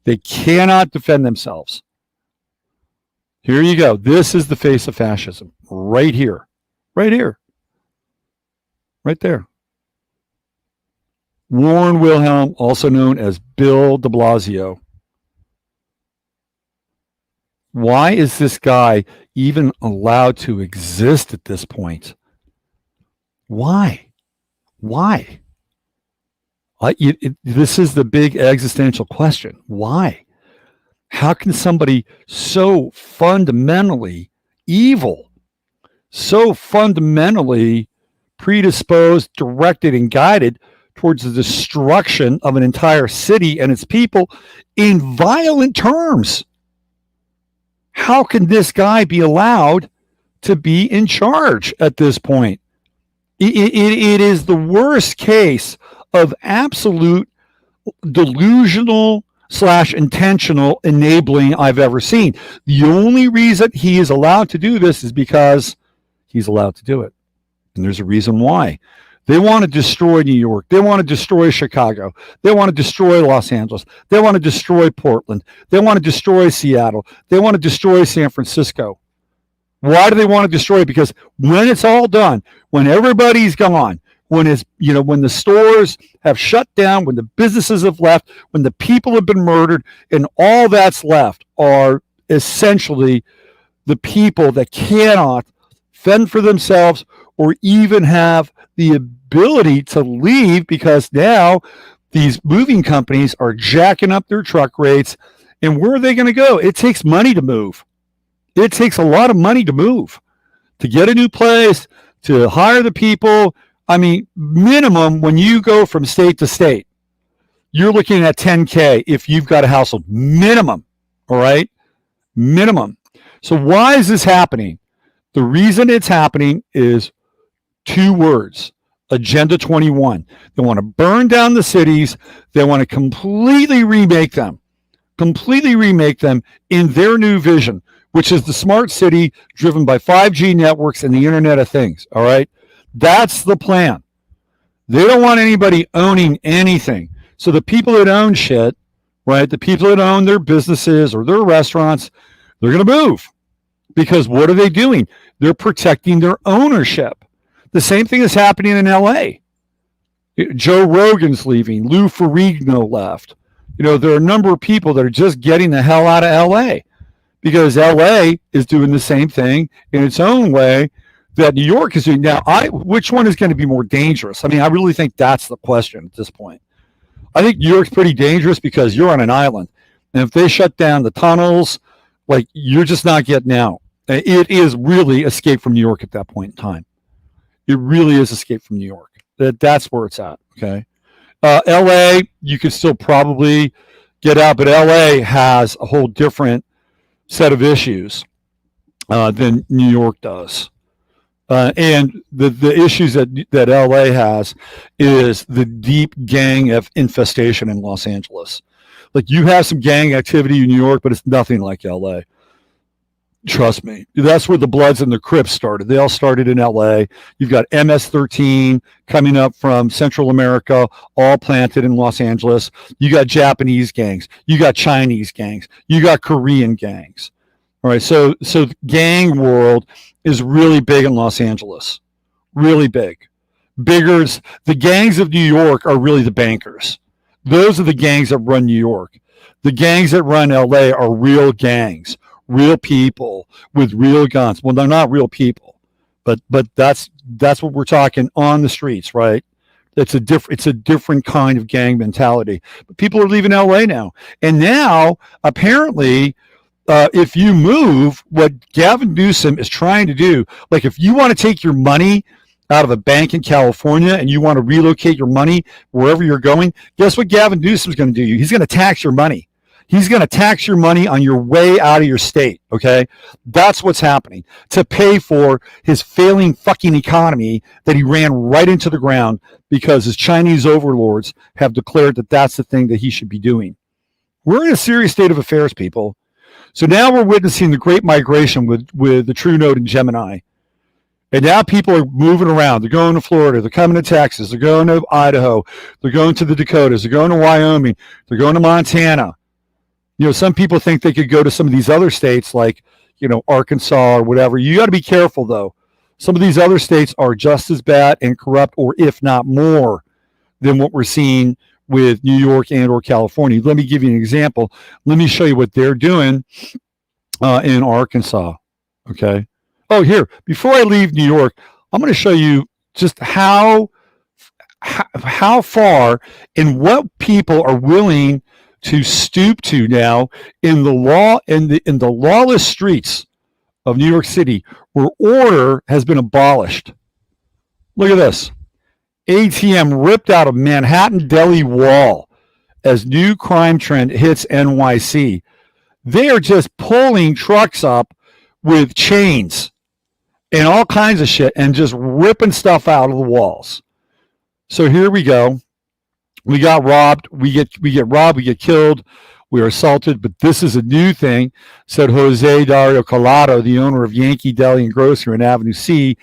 They cannot defend themselves. Here you go. This is the face of fascism. Right here. Right here. Right there. Warren Wilhelm, also known as Bill de Blasio. Why is this guy even allowed to exist at this point? Why? Why? This is the big existential question. Why? How can somebody so fundamentally evil, so fundamentally predisposed, directed, and guided towards the destruction of an entire city and its people in violent terms? How can this guy be allowed to be in charge at this point? It is the worst case of absolute delusional / intentional enabling I've ever seen. The only reason he is allowed to do this is because he's allowed to do it. And there's a reason why. They want to destroy New York. They want to destroy Chicago. They want to destroy Los Angeles. They want to destroy Portland. They want to destroy Seattle. They want to destroy San Francisco. Why do they want to destroy it? Because when it's all done, when everybody's gone, when the stores have shut down, when the businesses have left, when the people have been murdered, and all that's left are essentially the people that cannot fend for themselves or even have the ability to leave, because now these moving companies are jacking up their truck rates. And where are they going to go? It takes money to move. It takes a lot of money to move, to get a new place, to hire the people. I mean, minimum, when you go from state to state, you're looking at $10K if you've got a household. Minimum. All right? Minimum. So why is this happening? The reason it's happening is two words: Agenda 21. They want to burn down the cities. They want to completely remake them in their new vision, which is the smart city driven by 5G networks and the Internet of Things. All right. That's the plan. They don't want anybody owning anything. So the people that own shit, right, the people that own their businesses or their restaurants, they're going to move. Because what are they doing? They're protecting their ownership. The same thing is happening in LA. Joe Rogan's leaving. Lou Ferrigno left. There are a number of people that are just getting the hell out of LA because LA is doing the same thing in its own way that New York is doing. Now, which one is going to be more dangerous? I mean, I really think that's the question at this point. I think New York's pretty dangerous because you're on an island. And if they shut down the tunnels, like, you're just not getting out. It is really escape from New York at that point in time. It really is escape from New York. That's where it's at, okay? LA, you could still probably get out, but LA has a whole different set of issues than New York does. And the issues that LA has is the deep gang of infestation in Los Angeles. Like, you have some gang activity in New York, but it's nothing like LA. Trust me. That's where the Bloods and the Crips started. They all started in LA. You've got MS-13 coming up from Central America, all planted in Los Angeles. You got Japanese gangs. You got Chinese gangs. You got Korean gangs. All right. So the gang world is really big in Los Angeles. Really big. Bigger. The gangs of New York are really the bankers. Those are the gangs that run New York. The gangs that run LA are real gangs. Real people with real guns. Well, they're not real people, but that's what we're talking on the streets, right? It's a different kind of gang mentality. But people are leaving LA now, and now apparently, if you move, what Gavin Newsom is trying to do, like if you want to take your money out of a bank in California and you want to relocate your money wherever you're going, guess what Gavin Newsom is going to do? He's going to tax your money. He's going to tax your money on your way out of your state, okay? That's what's happening to pay for his failing fucking economy that he ran right into the ground because his Chinese overlords have declared that that's the thing that he should be doing. We're in a serious state of affairs, people. So now we're witnessing the great migration with the True Node and Gemini. And now people are moving around. They're going to Florida. They're coming to Texas. They're going to Idaho. They're going to the Dakotas. They're going to Wyoming. They're going to Montana. Some people think they could go to some of these other states like, Arkansas or whatever. You got to be careful, though. Some of these other states are just as bad and corrupt, or if not more, than what we're seeing with New York and or California. Let me give you an example. Let me show you what they're doing in Arkansas. Okay. Oh, here, before I leave New York, I'm going to show you just how far and what people are willing to stoop to now in the lawless streets of New York City, where order has been abolished. Look at this. ATM ripped out of Manhattan deli wall as new crime trend hits NYC. They are just pulling trucks up with chains and all kinds of shit and just ripping stuff out of the walls. So here we go. We got robbed. We get robbed. We get killed. We are assaulted. But this is a new thing, said Jose Dario Collado, the owner of Yankee Deli and Grocery on Avenue C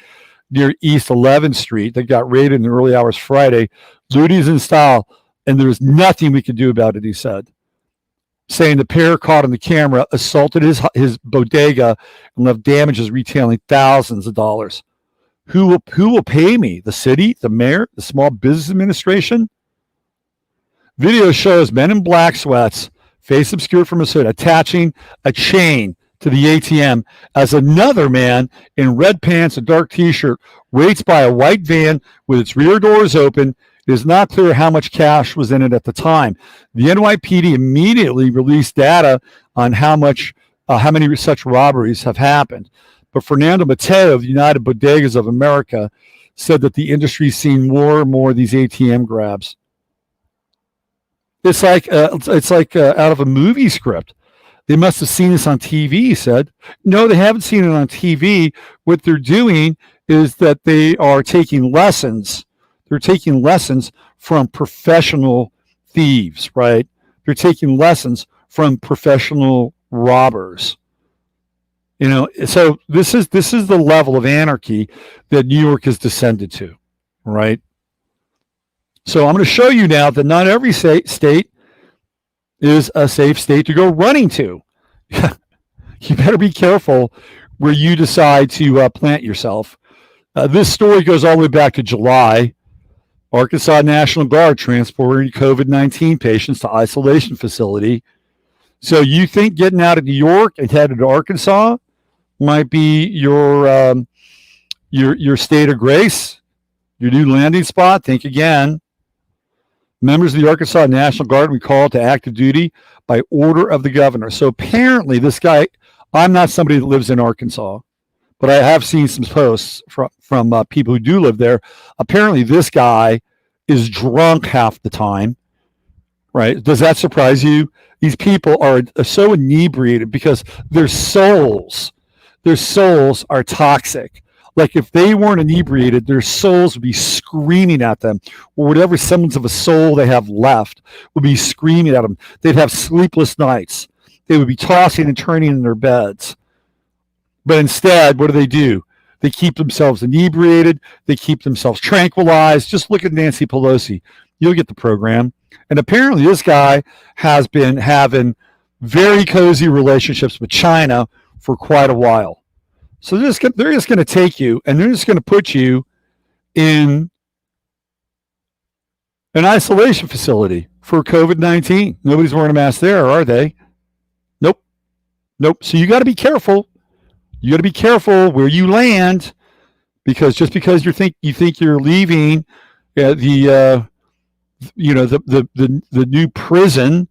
near East 11th Street. That got raided in the early hours Friday. Looties in style, and there's nothing we could do about it, he said, saying the pair caught on the camera assaulted his bodega and left damages retailing thousands of dollars. Who will pay me? The city, the mayor, the Small Business Administration? Video shows men in black sweats, face obscured from his hood, attaching a chain to the ATM as another man in red pants and dark t-shirt waits by a white van with its rear doors open. It is not clear how much cash was in it at the time. The NYPD immediately released data on how many such robberies have happened. But Fernando Mateo of the United Bodegas of America said that the industry's seen more and more of these ATM grabs. It's like out of a movie script. They must have seen this on TV, he said. No, they haven't seen it on TV. What they're doing is that they are taking lessons They're taking lessons from professional thieves, right? They're taking lessons from professional robbers. You know, so this is the level of anarchy that New York has descended to, right? So I'm going to show you now that not every state is a safe state to go running to. You better be careful where you decide to plant yourself. This story goes all the way back to July. Arkansas National Guard transporting COVID-19 patients to isolation facility. So you think getting out of New York and headed to Arkansas might be your state of grace, your new landing spot? Think again. Members of the Arkansas National Guard were called to active duty by order of the governor. So apparently this guy, I'm not somebody that lives in Arkansas, but I have seen some posts from people who do live there. Apparently this guy is drunk half the time, right? Does that surprise you? These people are so inebriated because their souls are toxic. Like if they weren't inebriated, their souls would be screaming at them, or whatever semblance of a soul they have left would be screaming at them. They'd have sleepless nights. They would be tossing and turning in their beds. But instead, what do? They keep themselves inebriated. They keep themselves tranquilized. Just look at Nancy Pelosi. You'll get the program. And apparently this guy has been having very cozy relationships with China for quite a while. So they're just going to take you and they're just going to put you in an isolation facility for COVID-19. Nobody's wearing a mask there, are they? Nope. So you got to be careful. You got to be careful where you land, because just because you think you're leaving the new prison,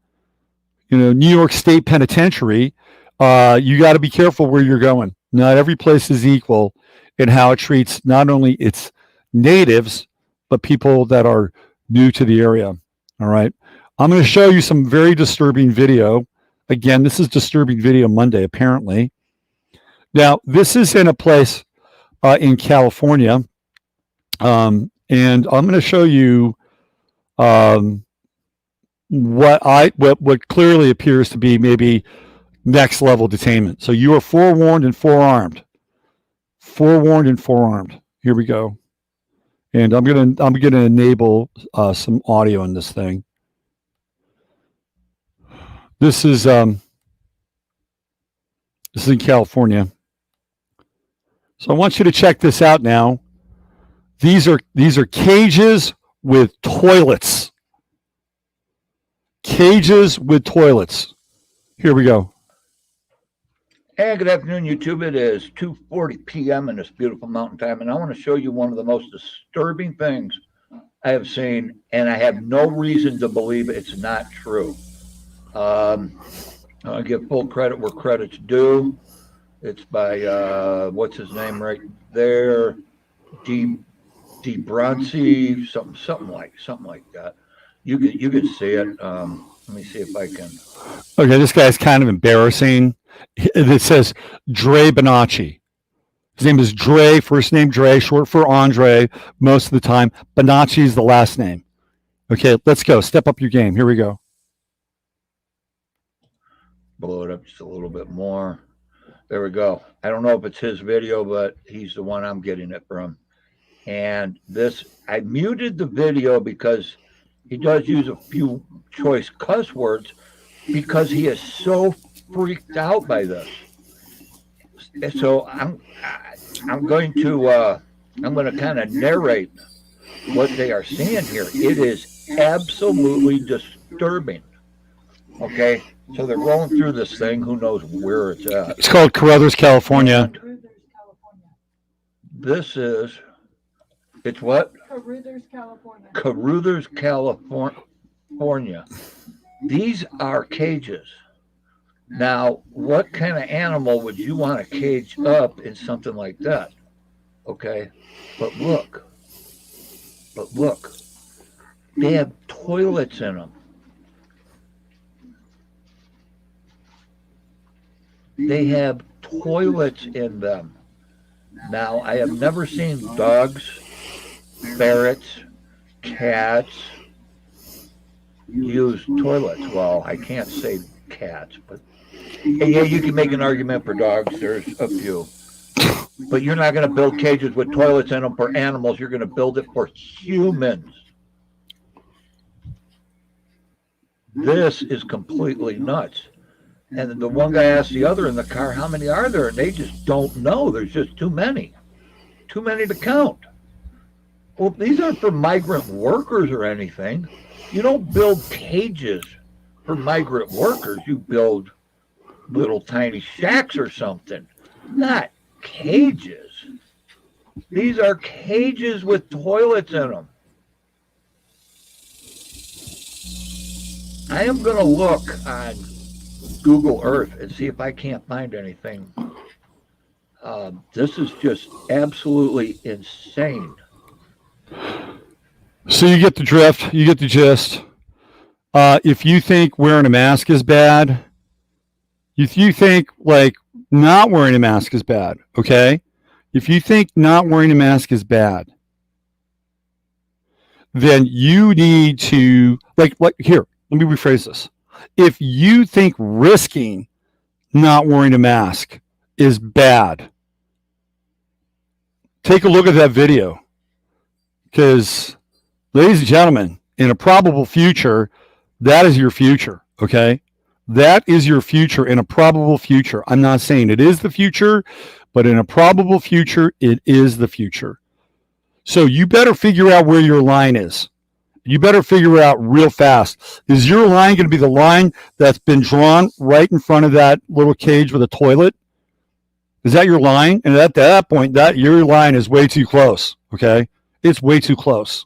New York State Penitentiary, you got to be careful where you're going. Not every place is equal in how it treats not only its natives, but people that are new to the area. All right. I'm going to show you some very disturbing video. Again, this is Disturbing Video Monday, apparently. Now, this is in a place in California. And I'm going to show you what clearly appears to be maybe next level detainment. So you are forewarned and forearmed. Forewarned and forearmed. Here we go. And I'm gonna enable some audio in this thing. This is in California. So I want you to check this out now. These are cages with toilets. Cages with toilets. Here we go. Hey, good afternoon, YouTube. It is 2:40 p.m. in this beautiful mountain time, and I want to show you one of the most disturbing things I have seen, and I have no reason to believe it's not true. I'll give full credit where credit's due. It's by, what's his name right there? DeBronci, something like that. You can see it. Let me see if I can. Okay, this guy's kind of embarrassing. It says Dre Bonacci. His name is Dre, first name Dre, short for Andre, most of the time. Bonacci is the last name. Okay, let's go. Step up your game. Here we go. Blow it up just a little bit more. There we go. I don't know if it's his video, but he's the one I'm getting it from. And this, I muted the video because he does use a few choice cuss words because he is so freaked out by this. So I'm going to kind of narrate what they are seeing here. It is absolutely disturbing. Okay, so they're rolling through this thing. Who knows where it's at? It's called Carruthers, California. This is. It's what? Carruthers, California. Carruthers, California. These are cages. Now, what kind of animal would you want to cage up in something like that? Okay, but look, they have toilets in them. They have toilets in them. Now, I have never seen dogs, ferrets, cats use toilets. Well, I can't say cats, but and yeah, you can make an argument for dogs. There's a few. But you're not going to build cages with toilets in them for animals. You're going to build it for humans. This is completely nuts. And the one guy asked the other in the car, how many are there? And they just don't know. There's just too many. Too many to count. Well, these aren't for migrant workers or anything. You don't build cages for migrant workers. You build little tiny shacks or something. Not cages. These are cages with toilets in them. I am going to look on Google Earth and see if I can't find anything. This is just absolutely insane. So you get the drift, you get the gist. If you think wearing a mask is bad, if you think like not wearing a mask is bad, okay? If you think not wearing a mask is bad, then you need to, like here, let me rephrase this. If you think risking not wearing a mask is bad, take a look at that video. Because, ladies and gentlemen, in a probable future, that is your future, okay? That is your future in a probable future. I'm not saying it is the future, but in a probable future, it is the future. So you better figure out where your line is. You better figure it out real fast. Is your line going to be the line that's been drawn right in front of that little cage with a toilet? Is that your line? And at that point, that your line is way too close, okay? It's way too close.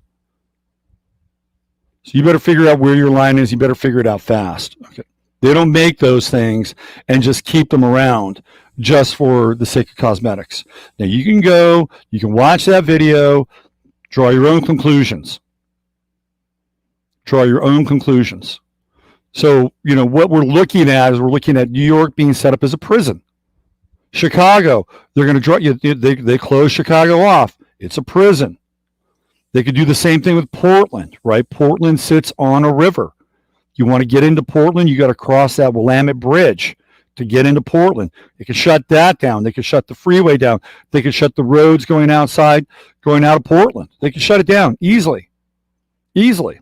So you better figure out where your line is. You better figure it out fast. Okay. They don't make those things and just keep them around just for the sake of cosmetics. Now you can go, you can watch that video, draw your own conclusions. Draw your own conclusions. So, you know, what we're looking at is we're looking at New York being set up as a prison. Chicago, they're going to draw you. They close Chicago off. It's a prison. They could do the same thing with Portland, right? Portland sits on a river. You want to get into Portland, you got to cross that Willamette Bridge to get into Portland. They could shut that down. They could shut the freeway down. They could shut the roads going outside, going out of Portland. They could shut it down easily. Easily.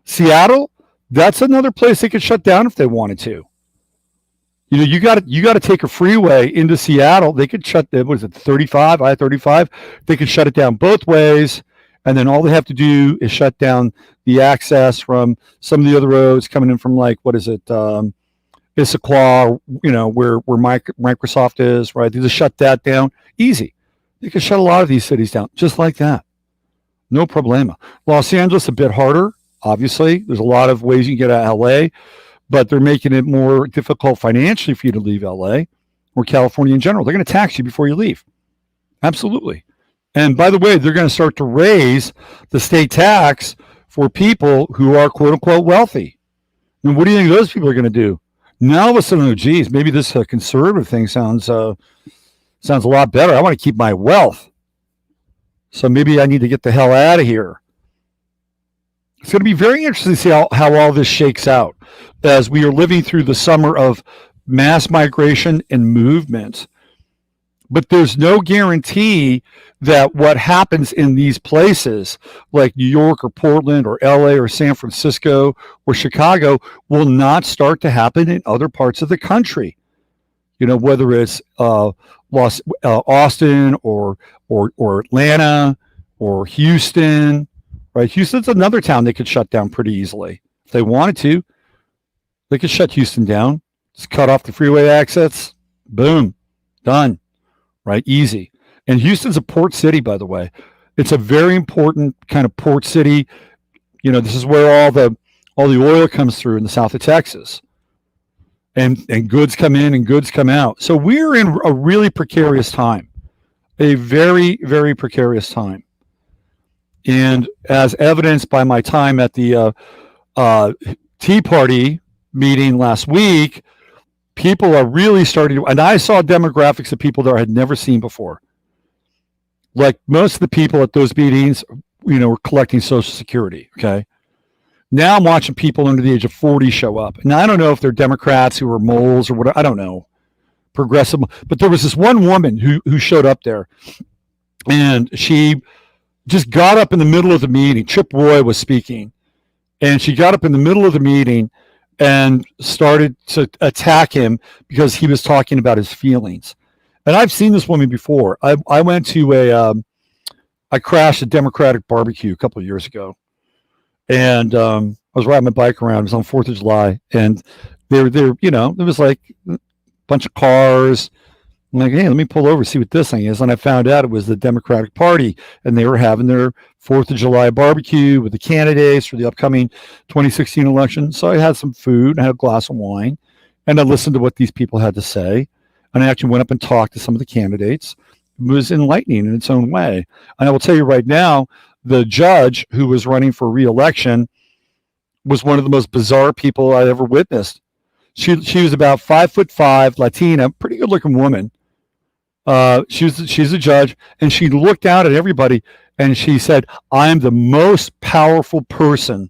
Seattle, that's another place they could shut down if they wanted to. You know, you got to take a freeway into Seattle. They could shut the, what is it, 35, I-35? They could shut it down both ways. And then all they have to do is shut down the access from some of the other roads coming in from, like, what is it, Issaquah, you know, where Microsoft is, right? They just shut that down. Easy. They could shut a lot of these cities down just like that. No problema. Los Angeles, a bit harder, obviously. There's a lot of ways you can get out of LA, but they're making it more difficult financially for you to leave LA or California in general. They're going to tax you before you leave. Absolutely. And by the way, they're going to start to raise the state tax for people who are, quote unquote, wealthy. And what do you think those people are going to do? Now all of a sudden, oh, geez, maybe this conservative thing sounds a lot better. I want to keep my wealth. So maybe I need to get the hell out of here. It's going to be very interesting to see how all this shakes out as we are living through the summer of mass migration and movement. But there's no guarantee that what happens in these places like New York or Portland or LA or San Francisco or Chicago will not start to happen in other parts of the country. You know, whether it's Austin or Atlanta or Houston, right? Houston's another town they could shut down pretty easily. If they wanted to, they could shut Houston down. Just cut off the freeway access. Boom. Done. Right? Easy. And Houston's a port city, by the way. It's a very important kind of port city. You know, this is where all the oil comes through in the south of Texas. And goods come in and goods come out. So we're in a really precarious time. A very, very precarious time. And as evidenced by my time at the Tea Party meeting last week, people are really starting to, and I saw demographics of people that I had never seen before. Like most of the people at those meetings were collecting Social Security. Okay. Now I'm watching people under the age of 40 show up. Now I don't know if they're Democrats who are moles or whatever. I don't know. Progressive. But there was this one woman who showed up there, and she just got up in the middle of the meeting. Chip Roy was speaking, and she got up in the middle of the meeting and started to attack him because he was talking about his feelings. And I've seen this woman before. I went to I crashed a Democratic barbecue a couple of years ago. And I was riding my bike around. It was on 4th of July. And they were there, it was like a bunch of cars. I'm like, hey, let me pull over, see what this thing is. And I found out it was the Democratic Party. And they were having their 4th of July barbecue with the candidates for the upcoming 2016 election. So I had some food, I had a glass of wine, and I listened to what these people had to say. And I actually went up and talked to some of the candidates. It was enlightening in its own way. And I will tell you right now, the judge who was running for re-election was one of the most bizarre people I ever witnessed. She was about 5'5", Latina, pretty good looking woman. She's a judge, and she looked out at everybody and she said, "I am the most powerful person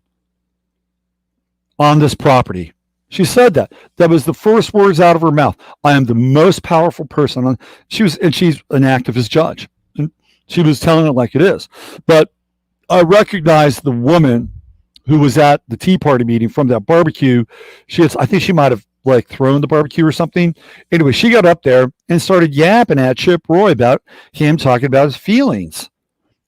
on this property." She said that. That was the first words out of her mouth. I am the most powerful person on. She's an activist judge, and she was telling it like it is. But I recognized the woman who was at the Tea Party meeting from that barbecue. I think she might have like thrown the barbecue or something. Anyway, she got up there and started yapping at Chip Roy about him talking about his feelings.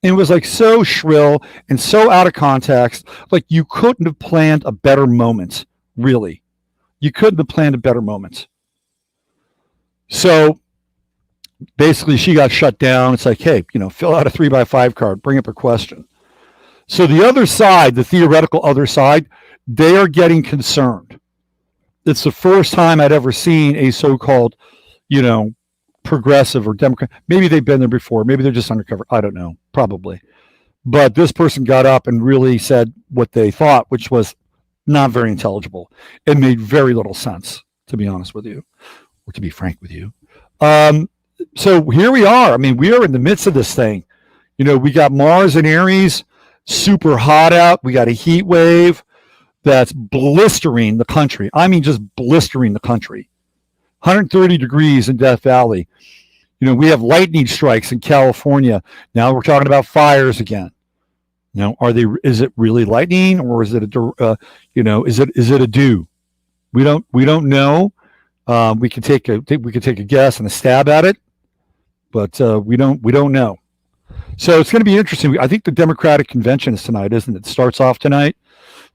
And it was like so shrill and so out of context. Like you couldn't have planned a better moment, really. You couldn't have planned a better moment. So basically she got shut down. It's like, hey, fill out a 3x5 card, bring up a question. So the other side, the theoretical other side, they are getting concerned. It's the first time I'd ever seen a so-called, progressive or Democrat. Maybe they've been there before. Maybe they're just undercover. I don't know. Probably. But this person got up and really said what they thought, which was not very intelligible. It made very little sense, to be honest with you, or to be frank with you. So here we are. I mean, we are in the midst of this thing. We got Mars and Aries, super hot out. We got a heat wave that's blistering the country. I mean, just blistering the country. 130 degrees in Death Valley. We have lightning strikes in California. Now we're talking about fires again. Is it really lightning, or is it is it a dew? We don't know. We could take a guess and a stab at it, but we don't know. So it's going to be interesting. I think the Democratic convention is tonight, isn't it? It starts off tonight.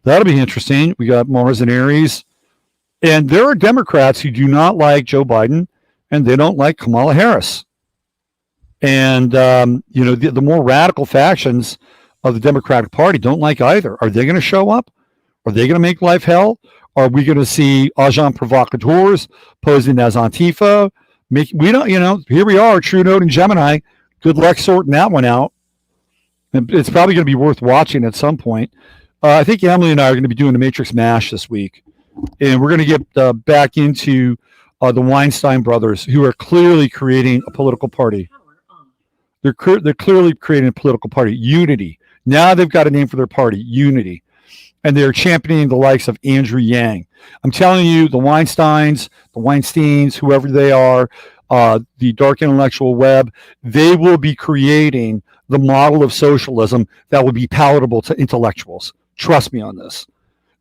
That'll be interesting. We got Mars and Aries. And there are Democrats who do not like Joe Biden, and they don't like Kamala Harris. And, the more radical factions of the Democratic Party don't like either. Are they going to show up? Are they going to make life hell? Are we going to see agent provocateurs posing as Antifa? Here we are, True Note and Gemini. Good luck sorting that one out. It's probably going to be worth watching at some point. I think Emily and I are going to be doing the Matrix MASH this week. And we're going to get back into the Weinstein brothers, who are clearly creating a political party. They're clearly creating a political party, Unity. Now they've got a name for their party, Unity. And they're championing the likes of Andrew Yang. I'm telling you, the Weinsteins, whoever they are, the dark intellectual web, they will be creating the model of socialism that will be palatable to intellectuals. Trust me on this.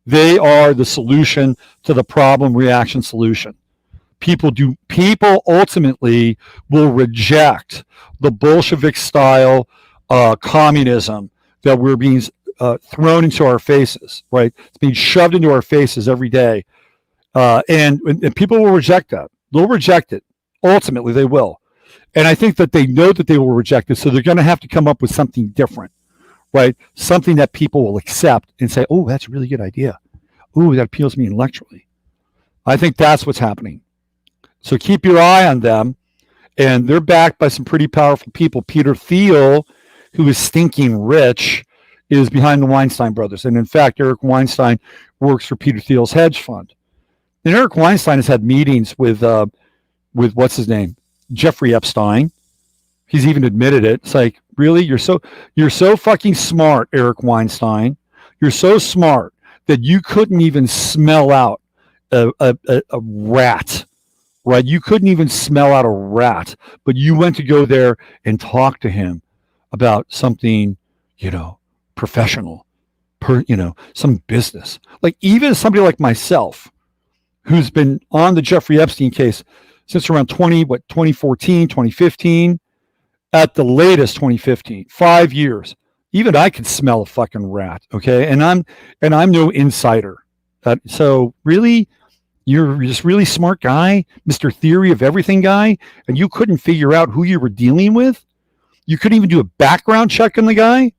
They are the solution to the problem reaction solution. People ultimately will reject the Bolshevik style communism that we're being thrown into our faces, right? It's being shoved into our faces every day. And people will reject that. They'll reject it. Ultimately, they will. And I think that they know that they will reject it, so they're going to have to come up with something different, right? Something that people will accept and say, oh, that's a really good idea. Oh, that appeals to me intellectually. I think that's what's happening. So keep your eye on them. And they're backed by some pretty powerful people. Peter Thiel, who is stinking rich, is behind the Weinstein brothers. And in fact, Eric Weinstein works for Peter Thiel's hedge fund. And Eric Weinstein has had meetings with what's his name? Jeffrey Epstein. He's even admitted it. It's like, really? You're so fucking smart, Eric Weinstein. You're so smart that you couldn't even smell out a rat, right? You couldn't even smell out a rat, but you went to go there and talk to him about something, professional, some business. Like even somebody like myself, who's been on the Jeffrey Epstein case since around 2014, 2015, at the latest 2015, 5 years. Even I could smell a fucking rat, okay? And I'm no insider. So really, you're this really smart guy, Mr. Theory of Everything guy, and you couldn't figure out who you were dealing with? You couldn't even do a background check on the guy?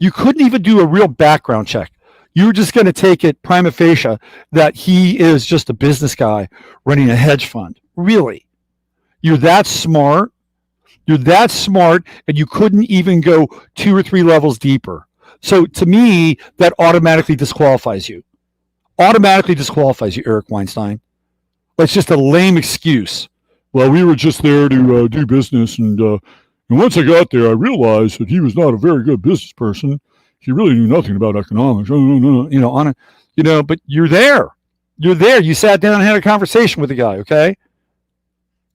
You couldn't even do a real background check. You were just going to take it prima facie that he is just a business guy running a hedge fund. Really? You're that smart? You're that smart, and you couldn't even go 2 or 3 levels deeper. So to me, that automatically disqualifies you. Automatically disqualifies you, Eric Weinstein. That's just a lame excuse. Well, we were just there to do business, and once I got there, I realized that he was not a very good business person. He really knew nothing about economics. But you're there. You're there. You sat down and had a conversation with the guy, okay?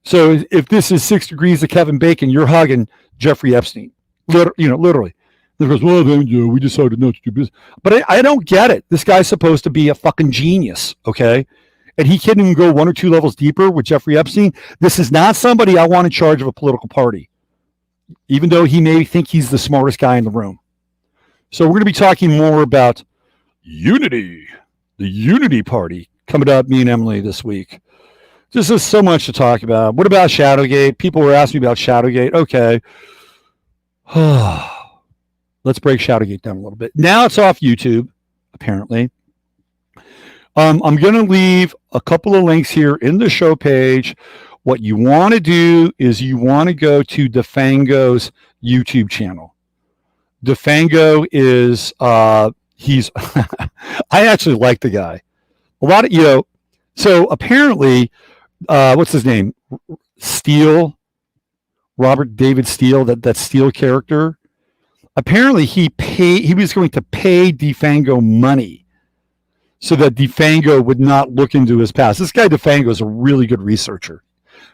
So if this is 6 degrees of Kevin Bacon, you're hugging Jeffrey Epstein, literally. Because, well, then we decided not to do business. But I don't get it. This guy's supposed to be a fucking genius, okay? And he can't even go 1 or 2 levels deeper with Jeffrey Epstein. This is not somebody I want in charge of a political party, even though he may think he's the smartest guy in the room. So we're going to be talking more about unity, the unity party, coming up, me and Emily, this week. This is so much to talk about. What about Shadowgate? People were asking me about Shadowgate. Okay. Let's break Shadowgate down a little bit. Now it's off YouTube, apparently. I'm going to leave a couple of links here in the show page. What you want to do is you want to go to Defango's YouTube channel. Defango is, he's, I actually like the guy. A lot of, so apparently, what's his name? Steele, Robert David Steele, that Steele character. Apparently he was going to pay Defango money so that Defango would not look into his past. This guy Defango is a really good researcher.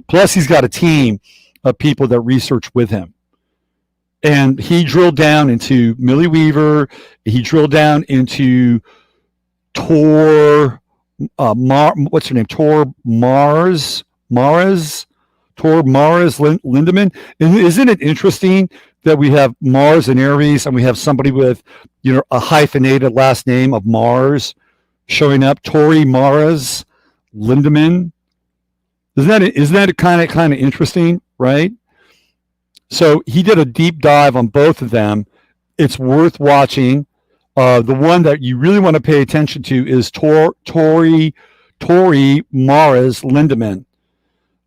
Plus he's got a team of people that research with him. And he drilled down into Millie Weaver. He drilled down into what's her name? Maras-Lindeman. Isn't it interesting that we have Mars and Aries, and we have somebody with, a hyphenated last name of Mars showing up? Tori Maras-Lindeman. Isn't that kind of interesting, right? So he did a deep dive on both of them. It's worth watching. The one that you really want to pay attention to is Tori Maras-Lindeman.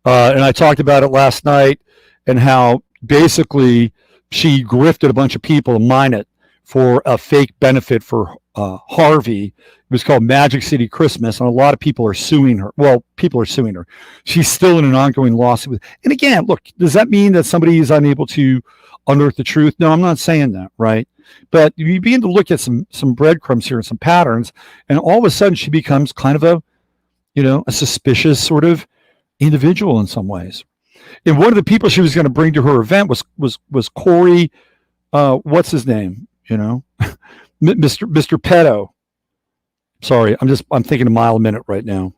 And I talked about it last night and how basically she grifted a bunch of people to mine it for a fake benefit for Harvey. It was called Magic City Christmas, and a lot of people are suing her. Well, people are suing her. She's still in an ongoing lawsuit. And again, look, does that mean that somebody is unable to unearth the truth? No, I'm not saying that, right? But you begin to look at some breadcrumbs here and some patterns, and all of a sudden she becomes kind of a suspicious sort of individual in some ways. And one of the people she was going to bring to her event was Corey, what's his name? Mr. Pedo. Sorry, I'm thinking a mile a minute right now.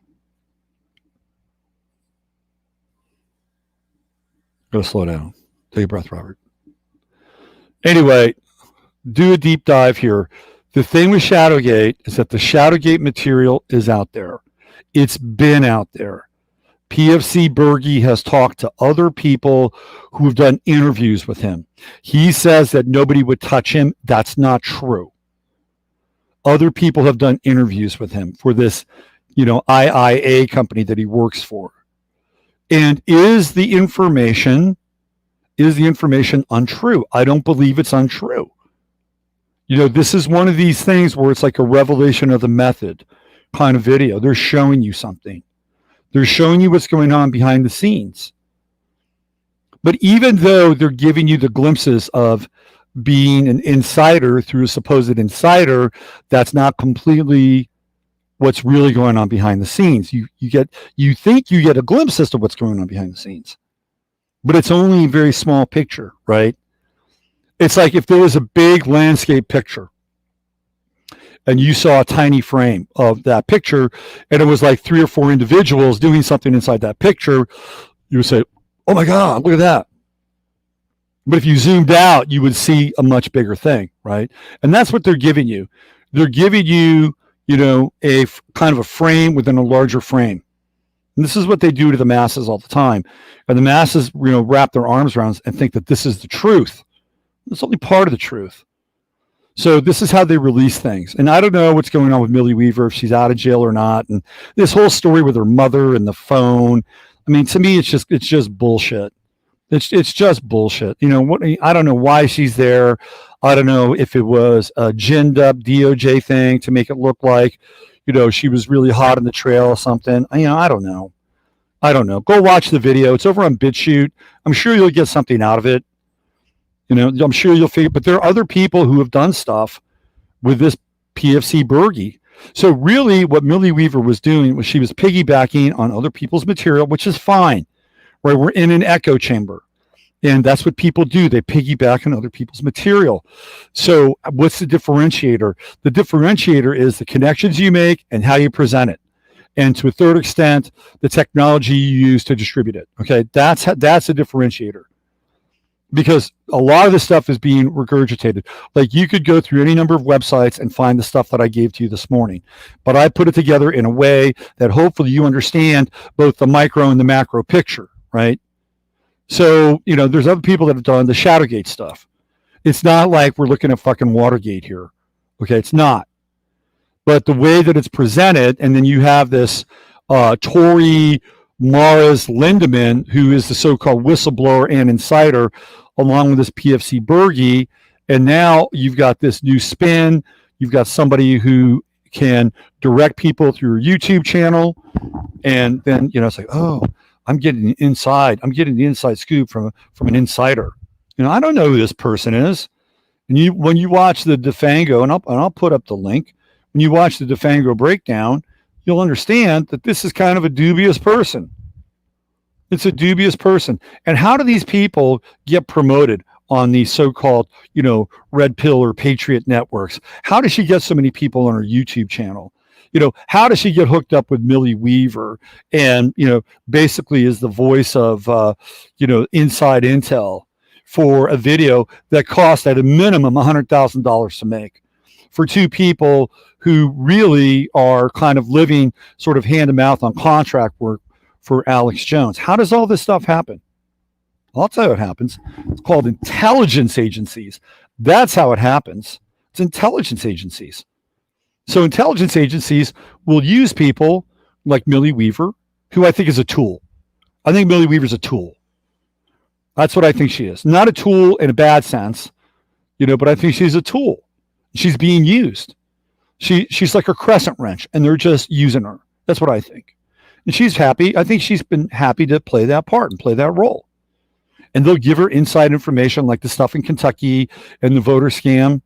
Gotta slow down. Take a breath, Robert. Anyway, do a deep dive here. The thing with Shadowgate is that the Shadowgate material is out there. It's been out there. PFC Bergy has talked to other people who have done interviews with him. He says that nobody would touch him. That's not true. Other people have done interviews with him for this, IIA company that he works for. And is the information untrue? I don't believe it's untrue. This is one of these things where it's like a revelation of the method kind of video. They're showing you something. They're showing you what's going on behind the scenes. But even though they're giving you the glimpses of being an insider through a supposed insider, that's not completely what's really going on behind the scenes. You think you get a glimpse as to what's going on behind the scenes, but it's only a very small picture, right? It's like if there was a big landscape picture and you saw a tiny frame of that picture and it was like 3 or 4 individuals doing something inside that picture, you would say, oh my God, look at that. But if you zoomed out, you would see a much bigger thing, right? And that's what they're giving you. They're giving you, a kind of a frame within a larger frame. And this is what they do to the masses all the time. And the masses, wrap their arms around and think that this is the truth. It's only part of the truth. So this is how they release things. And I don't know what's going on with Millie Weaver, if she's out of jail or not. And this whole story with her mother and the phone. I mean, to me, it's just bullshit. It's just bullshit. I don't know why she's there. I don't know if it was a ginned up DOJ thing to make it look like, she was really hot in the trail or something. I don't know. Go watch the video. It's over on BitChute. I'm sure you'll get something out of it. I'm sure you'll figure, but there are other people who have done stuff with this PFC Bergy. So really what Millie Weaver was doing was she was piggybacking on other people's material, which is fine, right? We're in an echo chamber and that's what people do. They piggyback on other people's material. So what's the differentiator? The differentiator is the connections you make and how you present it. And to a third extent, the technology you use to distribute it. Okay. That's a differentiator. Because a lot of this stuff is being regurgitated. Like you could go through any number of websites and find the stuff that I gave to you this morning. But I put it together in a way that hopefully you understand both the micro and the macro picture, right? So, there's other people that have done the Shadowgate stuff. It's not like we're looking at fucking Watergate here. Okay, it's not. But the way that it's presented, and then you have this Tory Maras-Lindeman, who is the so-called whistleblower and insider, along with this PFC Bergy. And now you've got this new spin. You've got somebody who can direct people through your YouTube channel. And then, it's like, oh, I'm getting the inside scoop from an insider. I don't know who this person is. And when you watch the Defango, and I'll put up the link, when you watch the Defango breakdown, you'll understand that this is kind of a dubious person. It's a dubious person. And how do these people get promoted on these so-called, red pill or patriot networks? How does she get so many people on her YouTube channel? How does she get hooked up with Millie Weaver and, basically is the voice of, inside intel for a video that cost at a minimum $100,000 to make for two people who really are kind of living sort of hand to mouth on contract work for Alex Jones? How does all this stuff happen? I'll tell you what happens. It's called intelligence agencies. That's how it happens. It's intelligence agencies. So intelligence agencies will use people like Millie Weaver, who I think is a tool. I think Millie Weaver's a tool. That's what I think she is. Not a tool in a bad sense, but I think she's a tool. She's being used. She's like a crescent wrench, and they're just using her. That's what I think. And she's happy. I think she's been happy to play that part and play that role. And they'll give her inside information like the stuff in Kentucky and the voter scam.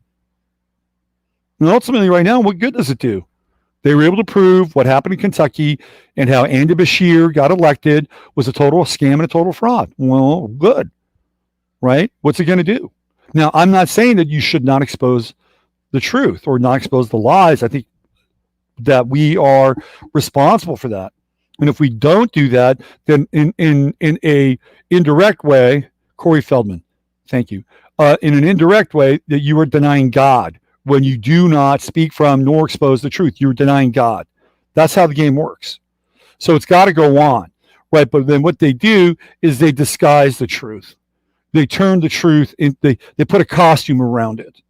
And ultimately right now, what good does it do? They were able to prove what happened in Kentucky and how Andy Bashir got elected was a total scam and a total fraud. Well, good, right? What's it going to do? Now, I'm not saying that you should not expose the truth or not expose the lies. I think that we are responsible for that. And if we don't do that, then in a indirect way, Corey Feldman, thank you, in an indirect way, that you are denying God. When you do not speak from nor expose the truth, you're denying God. That's how the game works. So it's got to go on, right? But then what they do is they disguise the truth. They turn the truth in, they put a costume around it.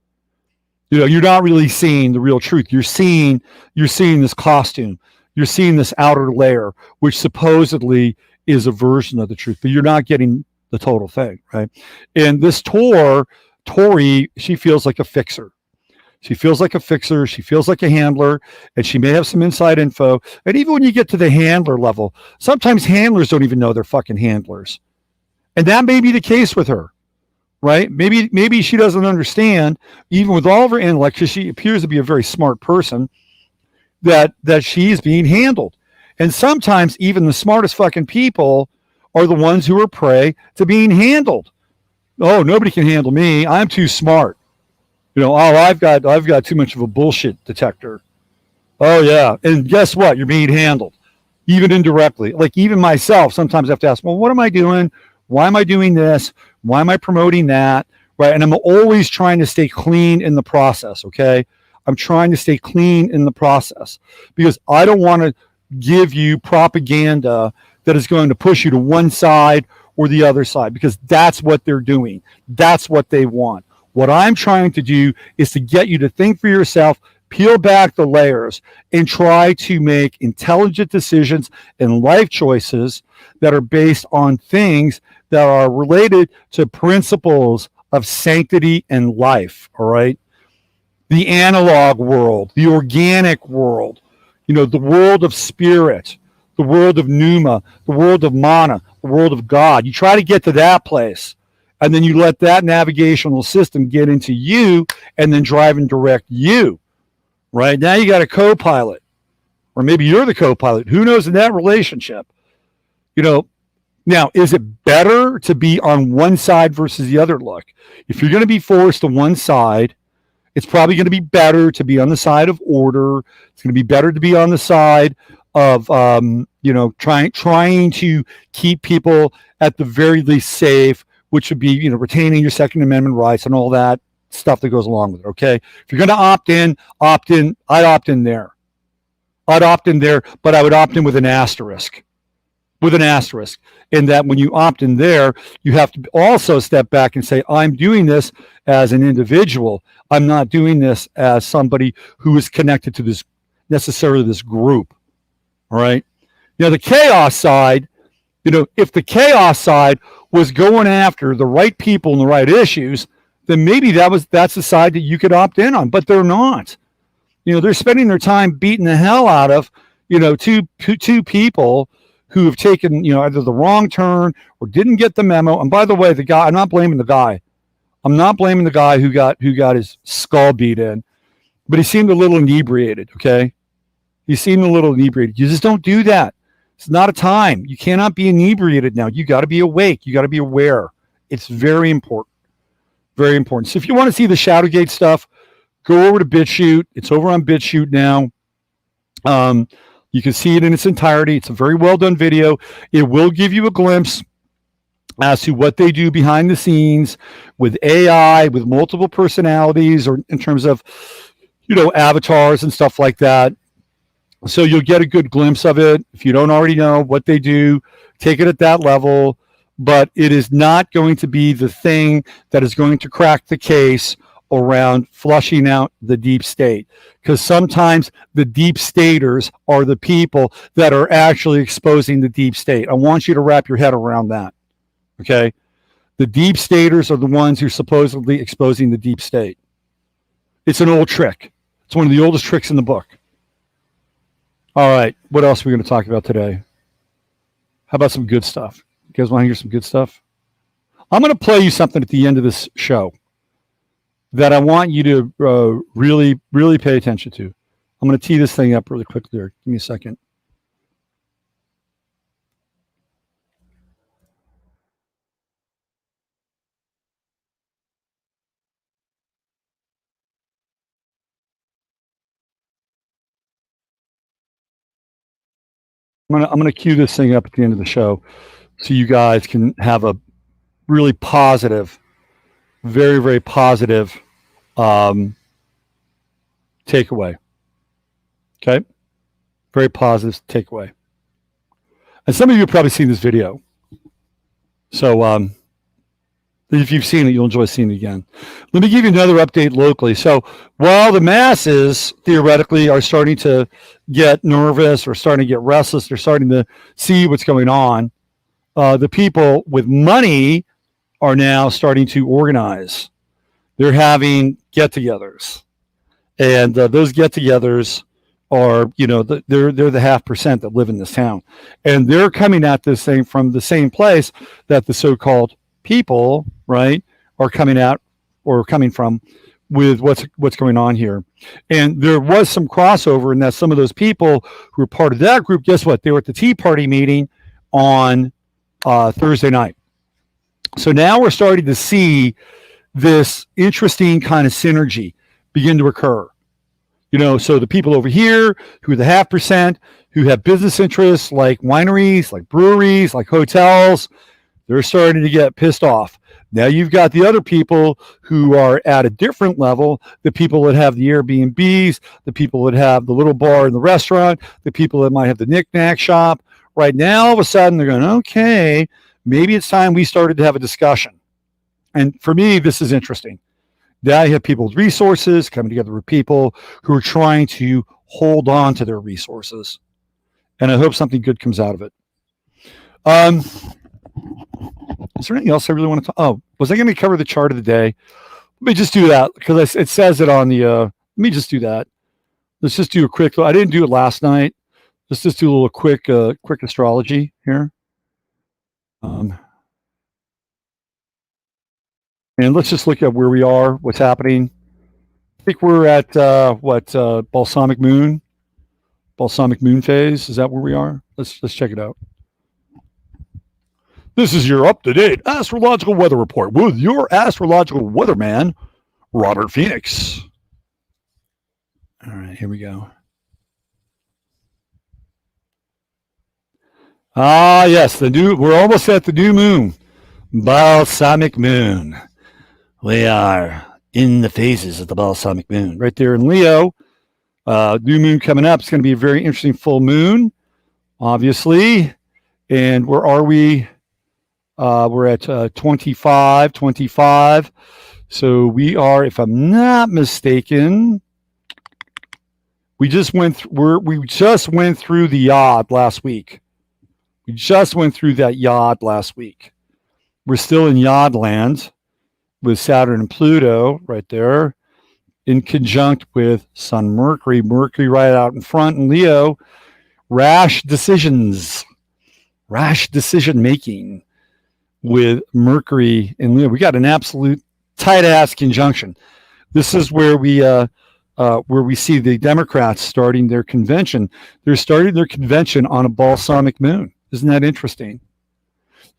You're not really seeing the real truth. You're seeing this costume. You're seeing this outer layer, which supposedly is a version of the truth, but you're not getting the total thing, right? And this Tori, she feels like a fixer. She feels like a fixer. She feels like a handler, and she may have some inside info. And even when you get to the handler level, sometimes handlers don't even know they're fucking handlers. And that may be the case with her, right? Maybe she doesn't understand, even with all of her intellect, because she appears to be a very smart person, that she's being handled. And sometimes even the smartest fucking people are the ones who are prey to being handled. Oh, nobody can handle me. I'm too smart. I've got too much of a bullshit detector. Oh yeah. And guess what? You're being handled, even indirectly. Like even myself, sometimes I have to ask, well, what am I doing? Why am I doing this? Why am I promoting that? Right. And I'm always trying to stay clean in the process. Okay. I'm trying to stay clean in the process because I don't want to give you propaganda that is going to push you to one side or the other side, because that's what they're doing. That's what they want. What I'm trying to do is to get you to think for yourself, peel back the layers, and try to make intelligent decisions and life choices that are based on things that are related to principles of sanctity and life. All right. The analog world, the organic world, the world of spirit, the world of pneuma, the world of mana, the world of God. You try to get to that place, and then you let that navigational system get into you and then drive and direct you. Right? Now you got a co-pilot, or maybe you're the co-pilot. Who knows in that relationship? Now, is it better to be on one side versus the other? Look, if you're going to be forced to one side, it's probably going to be better to be on the side of order. It's going to be better to be on the side of, trying to keep people at the very least safe, which would be, retaining your Second Amendment rights and all that stuff that goes along with it. Okay. If you're going to opt in, I'd opt in there. But I would opt in with an asterisk. In that when you opt in there, you have to also step back and say, I'm doing this as an individual. I'm not doing this as somebody who is connected to this group. All right. The chaos side, if the chaos side was going after the right people and the right issues, then maybe that's the side that you could opt in on, but they're not. They're spending their time beating the hell out of, two people who have taken, either the wrong turn or didn't get the memo. And by the way, the guy, I'm not blaming the guy. I'm not blaming the guy who got his skull beat in, but he seemed a little inebriated. Okay. He seemed a little inebriated. You just don't do that. It's not a time. You cannot be inebriated now. You got to be awake. You got to be aware. It's very important. Very important. So if you want to see the Shadowgate stuff, go over to BitChute. It's over on BitChute now. You can see it in its entirety. It's a very well done video. It will give you a glimpse as to what they do behind the scenes with AI, with multiple personalities, or in terms of, avatars and stuff like that. So you'll get a good glimpse of it. If you don't already know what they do, take it at that level. But it is not going to be the thing that is going to crack the case around flushing out the deep state, because sometimes the deep staters are the people that are actually exposing the deep state. I want you to wrap your head around that. Okay. The deep staters are the ones who are supposedly exposing the deep state. It's an old trick. It's one of the oldest tricks in the book. All right. What else are we going to talk about today? How about some good stuff? You guys want to hear some good stuff? I'm going to play you something at the end of this show that I want you to really, really pay attention to. I'm going to tee this thing up really quickly here. Give me a second. I'm going to cue this thing up at the end of the show so you guys can have a really positive, very, very positive takeaway. Okay? Very positive takeaway. And some of you have probably seen this video. So if you've seen it, you'll enjoy seeing it again. Let me give you another update locally. So while the masses theoretically are starting to get nervous or starting to get restless, they're starting to see what's going on, the people with money are now starting to organize. They're having get-togethers. And those get-togethers are, they're the 0.5% that live in this town, and they're coming at this thing from the same place that the so-called people, right, are coming from with what's going on here. And there was some crossover in that some of those people who were part of that group, guess what? They were at the Tea Party meeting on Thursday night. So now we're starting to see this interesting kind of synergy begin to occur. So the people over here who are the 0.5%, who have business interests like wineries, like breweries, like hotels, they're starting to get pissed off. Now you've got the other people who are at a different level, the people that have the Airbnbs, the people that have the little bar in the restaurant, the people that might have the knick-knack shop. Right now, all of a sudden, they're going, okay, maybe it's time we started to have a discussion. And for me, this is interesting. Now you have people with resources coming together with people who are trying to hold on to their resources. And I hope something good comes out of it. Is there anything else I really want to talk? Oh, was I going to cover the chart of the day? Let me just do that because it says it on the, let me just do that. Let's just do a quick, I didn't do it last night. Let's just do a little quick astrology here. And let's just look at where we are, what's happening. I think we're at balsamic moon phase. Is that where we are? Let's check it out. This is your up-to-date astrological weather report with your astrological weatherman, Robert Phoenix. All right, here we go. Ah, yes, we're almost at the new moon, balsamic moon. We are in the phases of the balsamic moon. Right there in Leo, new moon coming up. It's going to be a very interesting full moon, obviously. And where are we? We're at 25. So we are, if I'm not mistaken, we just went through the yod last week. We just went through that yod last week. We're still in yod land with Saturn and Pluto right there, in conjunct with Sun, Mercury right out in front in Leo. Rash decision making with Mercury in Leo. We got an absolute tight ass conjunction. This is where we see the Democrats starting their convention. They're starting their convention on a balsamic moon. Isn't that interesting?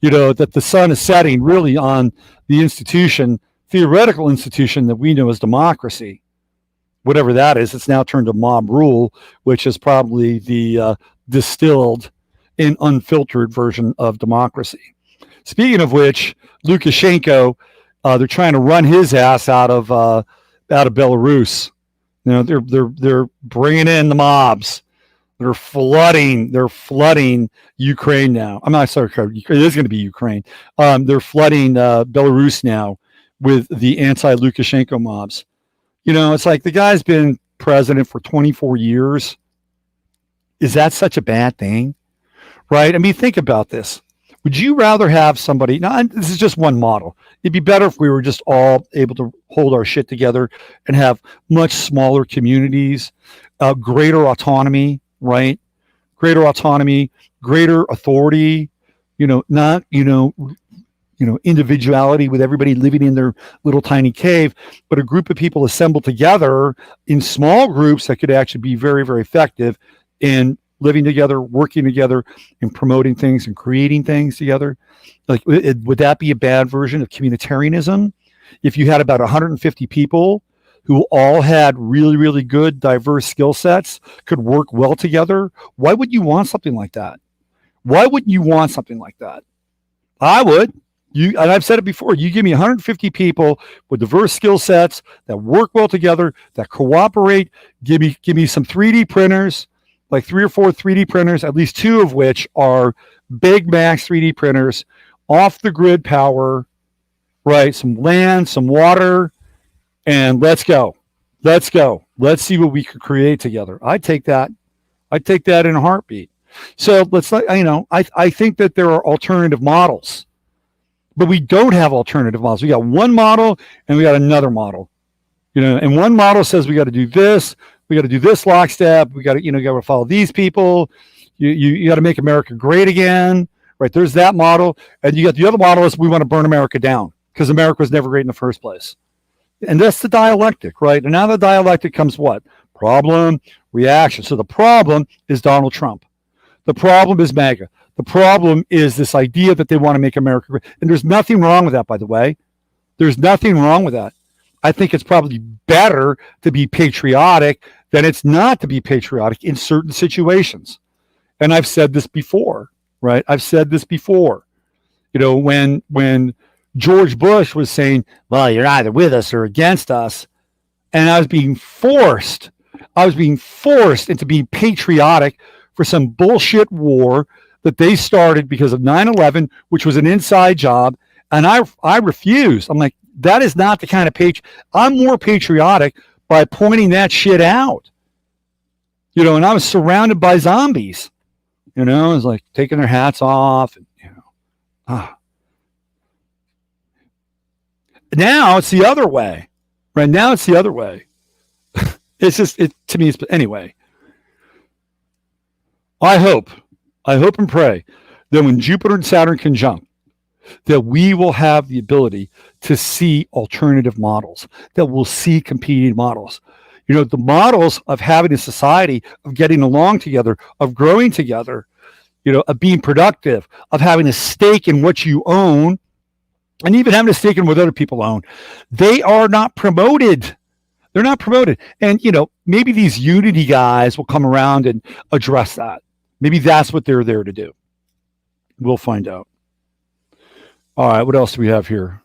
That the sun is setting really on the theoretical institution that we know as democracy. Whatever that is, it's now turned to mob rule, which is probably the distilled and unfiltered version of democracy. Speaking of which, Lukashenko, they're trying to run his ass out of Belarus. They're bringing in the mobs. They're flooding Ukraine now. I'm not sorry, it is going to be Ukraine. They're flooding Belarus now with the anti-Lukashenko mobs. It's like the guy's been president for 24 years. Is that such a bad thing? Right? I mean, think about this. Would you rather have somebody, now this is just one model. It'd be better if we were just all able to hold our shit together and have much smaller communities, greater autonomy, right? Greater autonomy, greater authority, not, individuality with everybody living in their little tiny cave, but a group of people assembled together in small groups that could actually be very, very effective in living together, working together, and promoting things and creating things together. Like, would that be a bad version of communitarianism? If you had about 150 people who all had really, really good, diverse skill sets, could work well together, why would you want something like that? Why wouldn't you want something like that? I would. And I've said it before, you give me 150 people with diverse skill sets that work well together, that cooperate, give me some 3D printers, like 3 or 4 3D printers, at least 2 of which are Big Max 3D printers, off the grid power, right? Some land, some water, and let's go. Let's see what we could create together. I'd take that in a heartbeat. So I think that there are alternative models, but we don't have alternative models. We got one model and we got another model, and one model says we got to do this. We got to do this lockstep. We got to, got to follow these people. You got to make America great again, right? There's that model. And you got the other model is we want to burn America down because America was never great in the first place. And that's the dialectic, right? And now the dialectic comes what? Problem, reaction. So the problem is Donald Trump. The problem is MAGA. The problem is this idea that they want to make America great. And there's nothing wrong with that, by the way. There's nothing wrong with that. I think it's probably better to be patriotic than it's not to be patriotic in certain situations. And I've said this before, right? I've said this before. When George Bush was saying, well, you're either with us or against us. And I was being forced into being patriotic for some bullshit war that they started because of 9/11, which was an inside job. And I refused. I'm like, that is not the kind of I'm more patriotic by pointing that shit out. And I was surrounded by zombies. It was like taking their hats off. And, Now it's the other way. Right now it's the other way. It's just, to me, anyway. I hope and pray that when Jupiter and Saturn conjunct, that we will have the ability to see alternative models, that we'll see competing models. The models of having a society, of getting along together, of growing together, of being productive, of having a stake in what you own, and even having a stake in what other people own, they are not promoted. They're not promoted. And, maybe these unity guys will come around and address that. Maybe that's what they're there to do. We'll find out. All right, what else do we have here?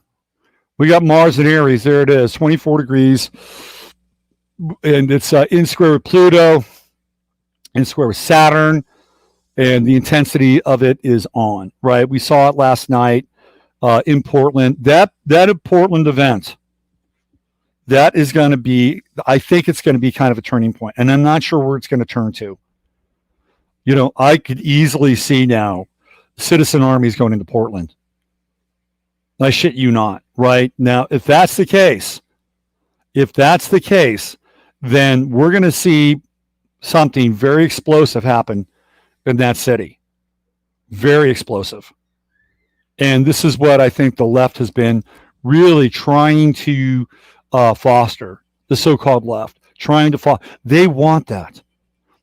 We got Mars and Aries. There it is, 24 degrees. And it's in square with Pluto, in square with Saturn. And the intensity of it is on, right? We saw it last night in Portland. That Portland event, that is going to be, I think it's going to be kind of a turning point. And I'm not sure where it's going to turn to. I could easily see now citizen armies going into Portland. I shit you not, right? Now, if that's the case, then we're going to see something very explosive happen in that city. Very explosive. And this is what I think the left has been really trying to foster, the so-called left, trying to foster. They want that.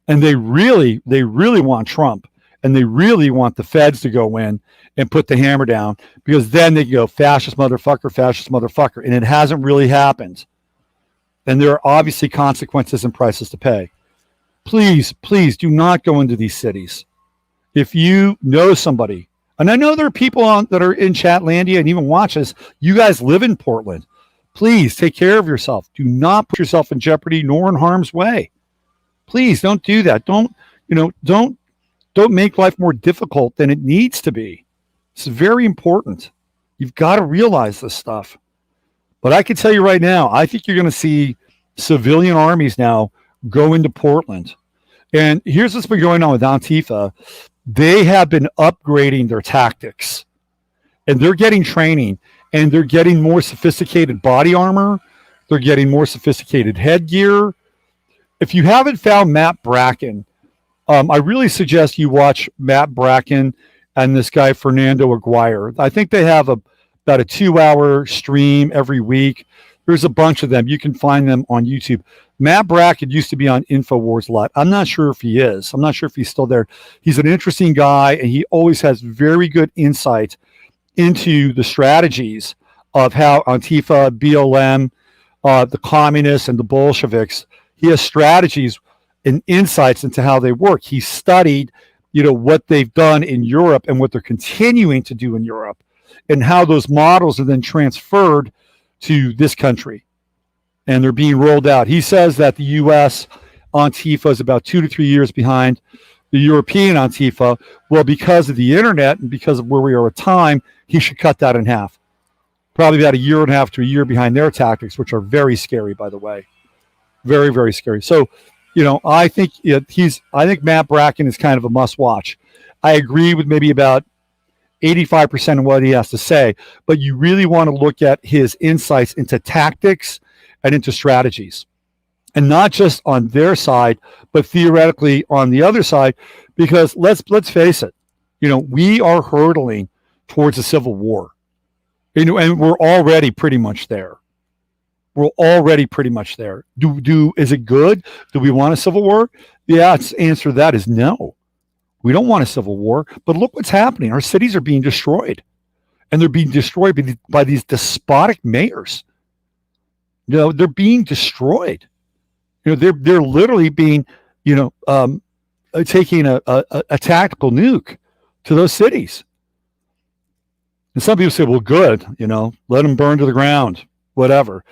And they really want Trump. And they really want the feds to go in and put the hammer down, because then they can go fascist motherfucker. And it hasn't really happened. And there are obviously consequences and prices to pay. Please do not go into these cities. If you know somebody, and I know there are people that are in Chatlandia and even watch us, you guys live in Portland. Please take care of yourself. Do not put yourself in jeopardy nor in harm's way. Please don't do that. Don't make life more difficult than it needs to be. It's very important. You've got to realize this stuff. But I can tell you right now, I think you're going to see civilian armies now go into Portland. And here's what's been going on with Antifa. They have been upgrading their tactics. And they're getting training. And they're getting more sophisticated body armor. They're getting more sophisticated headgear. If you haven't found Matt Bracken, I really suggest you watch Matt Bracken and this guy, Fernando Aguirre. I think they have about a 2-hour stream every week. There's a bunch of them. You can find them on YouTube. Matt Bracken used to be on InfoWars a lot. I'm not sure if he is. I'm not sure if he's still there. He's an interesting guy, and he always has very good insight into the strategies of how Antifa, BLM, the communists, and the Bolsheviks, he has strategies and insights into how they work. He studied, what they've done in Europe and what they're continuing to do in Europe, and how those models are then transferred to this country, and they're being rolled out. He says that the U.S. Antifa is about 2 to 3 years behind the European Antifa. Well, because of the internet and because of where we are at time, he should cut that in half. Probably about 1.5 years to a year behind their tactics, which are very scary, by the way. Very, very scary. So, I think Matt Bracken is kind of a must watch. I agree with maybe about 85% of what he has to say, but you really want to look at his insights into tactics and into strategies. and not just on their side, but theoretically on the other side, because let's face it, we are hurtling towards a civil war, and we're already pretty much there. We're already pretty much there. Is it good? Do we want a civil war? The answer to that is no. We don't want a civil war, but look what's happening. Our cities are being destroyed, and they're being destroyed by these despotic mayors. They're being destroyed. They're literally being, taking a tactical nuke to those cities. And some people say, well, good, let them burn to the ground, whatever.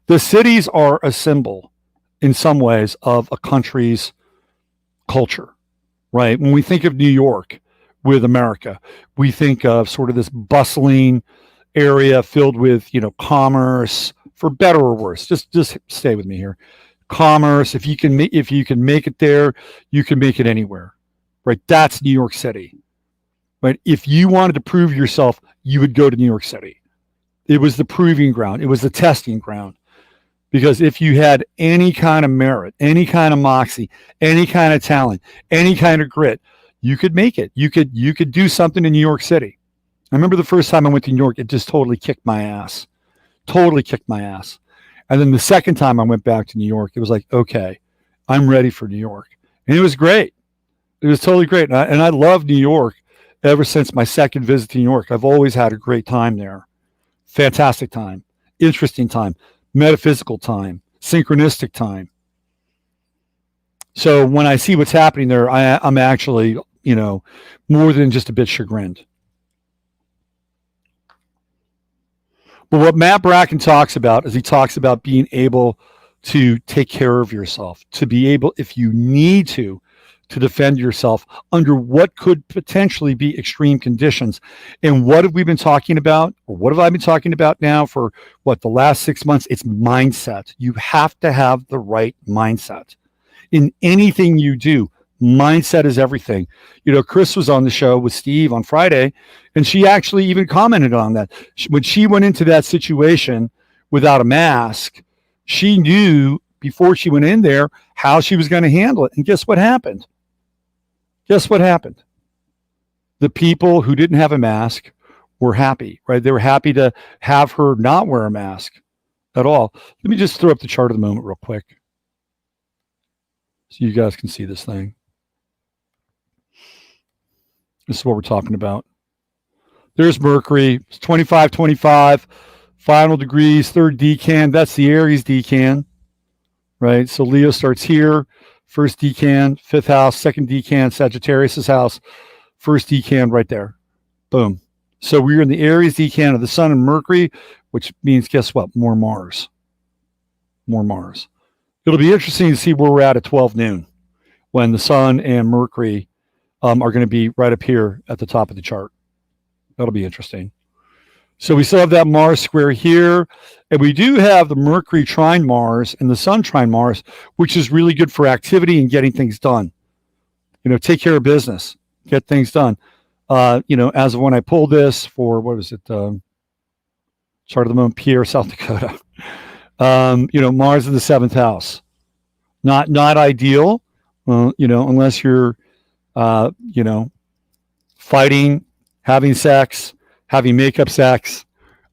The cities are a symbol in some ways of a country's culture, right? When we think of New York with America, we think of sort of this bustling area filled with, commerce, for better or worse. Just stay with me here. Commerce. If you can make it there, you can make it anywhere, right? That's New York City, right? If you wanted to prove yourself, you would go to New York City. It was the proving ground. It was the testing ground. Because if you had any kind of merit, any kind of moxie, any kind of talent, any kind of grit, you could make it. You could do something in New York City. I remember the first time I went to New York, it just totally kicked my ass. Totally kicked my ass. And then the second time I went back to New York, it was like, okay, I'm ready for New York. And it was great. It was totally great. And I love New York ever since my second visit to New York. I've always had a great time there. Fantastic time. Interesting time. Metaphysical time, synchronistic time. So when I see what's happening there, I'm actually, more than just a bit chagrined. But what Matt Bracken talks about is he talks about being able to take care of yourself, to be able, if you need to defend yourself under what could potentially be extreme conditions. And what have we been talking about? Or what have I been talking about now for the last 6 months? It's mindset. You have to have the right mindset. In anything you do, mindset is everything. Chris was on the show with Steve on Friday, and she actually even commented on that. When she went into that situation without a mask, she knew before she went in there how she was going to handle it. And guess what happened? Guess what happened? The people who didn't have a mask were happy, right? They were happy to have her not wear a mask at all. Let me just throw up the chart of the moment real quick so you guys can see this thing. This is what we're talking about. There's Mercury. It's 25, 25, final degrees, third decan. That's the Aries decan, right? So Leo starts here. First decan, fifth house, second decan, Sagittarius' house, first decan right there. Boom. So we're in the Aries decan of the Sun and Mercury, which means, guess what? More Mars. More Mars. It'll be interesting to see where we're at 12 noon when the Sun and Mercury are going to be right up here at the top of the chart. That'll be interesting. So we still have that Mars square here. And we do have the Mercury trine Mars and the Sun trine Mars, which is really good for activity and getting things done. Take care of business, get things done. As of when I pulled this for, what was it? Chart of the moment, Pierre, South Dakota. Mars in the 7th house. Not ideal, unless you're, fighting, having sex, having makeup sex,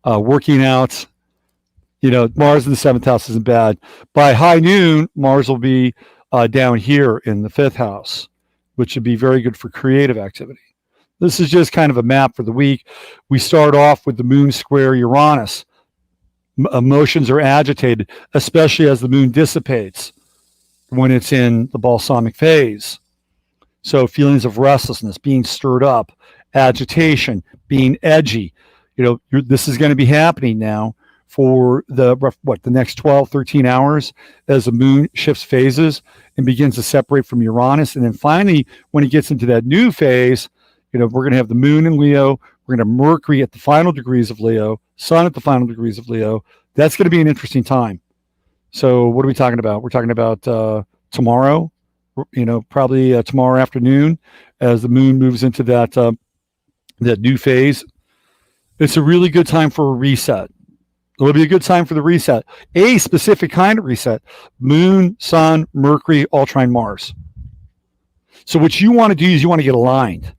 working out. Mars in the 7th house isn't bad. By high noon, Mars will be down here in the 5th house, which would be very good for creative activity. This is just kind of a map for the week. We start off with the moon square Uranus. Emotions are agitated, especially as the moon dissipates when it's in the balsamic phase. So feelings of restlessness, being stirred up, agitation, being edgy. This is going to be happening now for the next 12, 13 hours as the moon shifts phases and begins to separate from Uranus. And then finally, when it gets into that new phase, we're going to have the moon in Leo. We're going to have Mercury at the final degrees of Leo, Sun at the final degrees of Leo. That's going to be an interesting time. So what are we talking about? We're talking about tomorrow, probably tomorrow afternoon as the moon moves into that new phase. It's a really good time for a reset. It'll be a good time for the reset. A specific kind of reset. Moon, Sun, Mercury, all trine Mars. So what you want to do is you want to get aligned.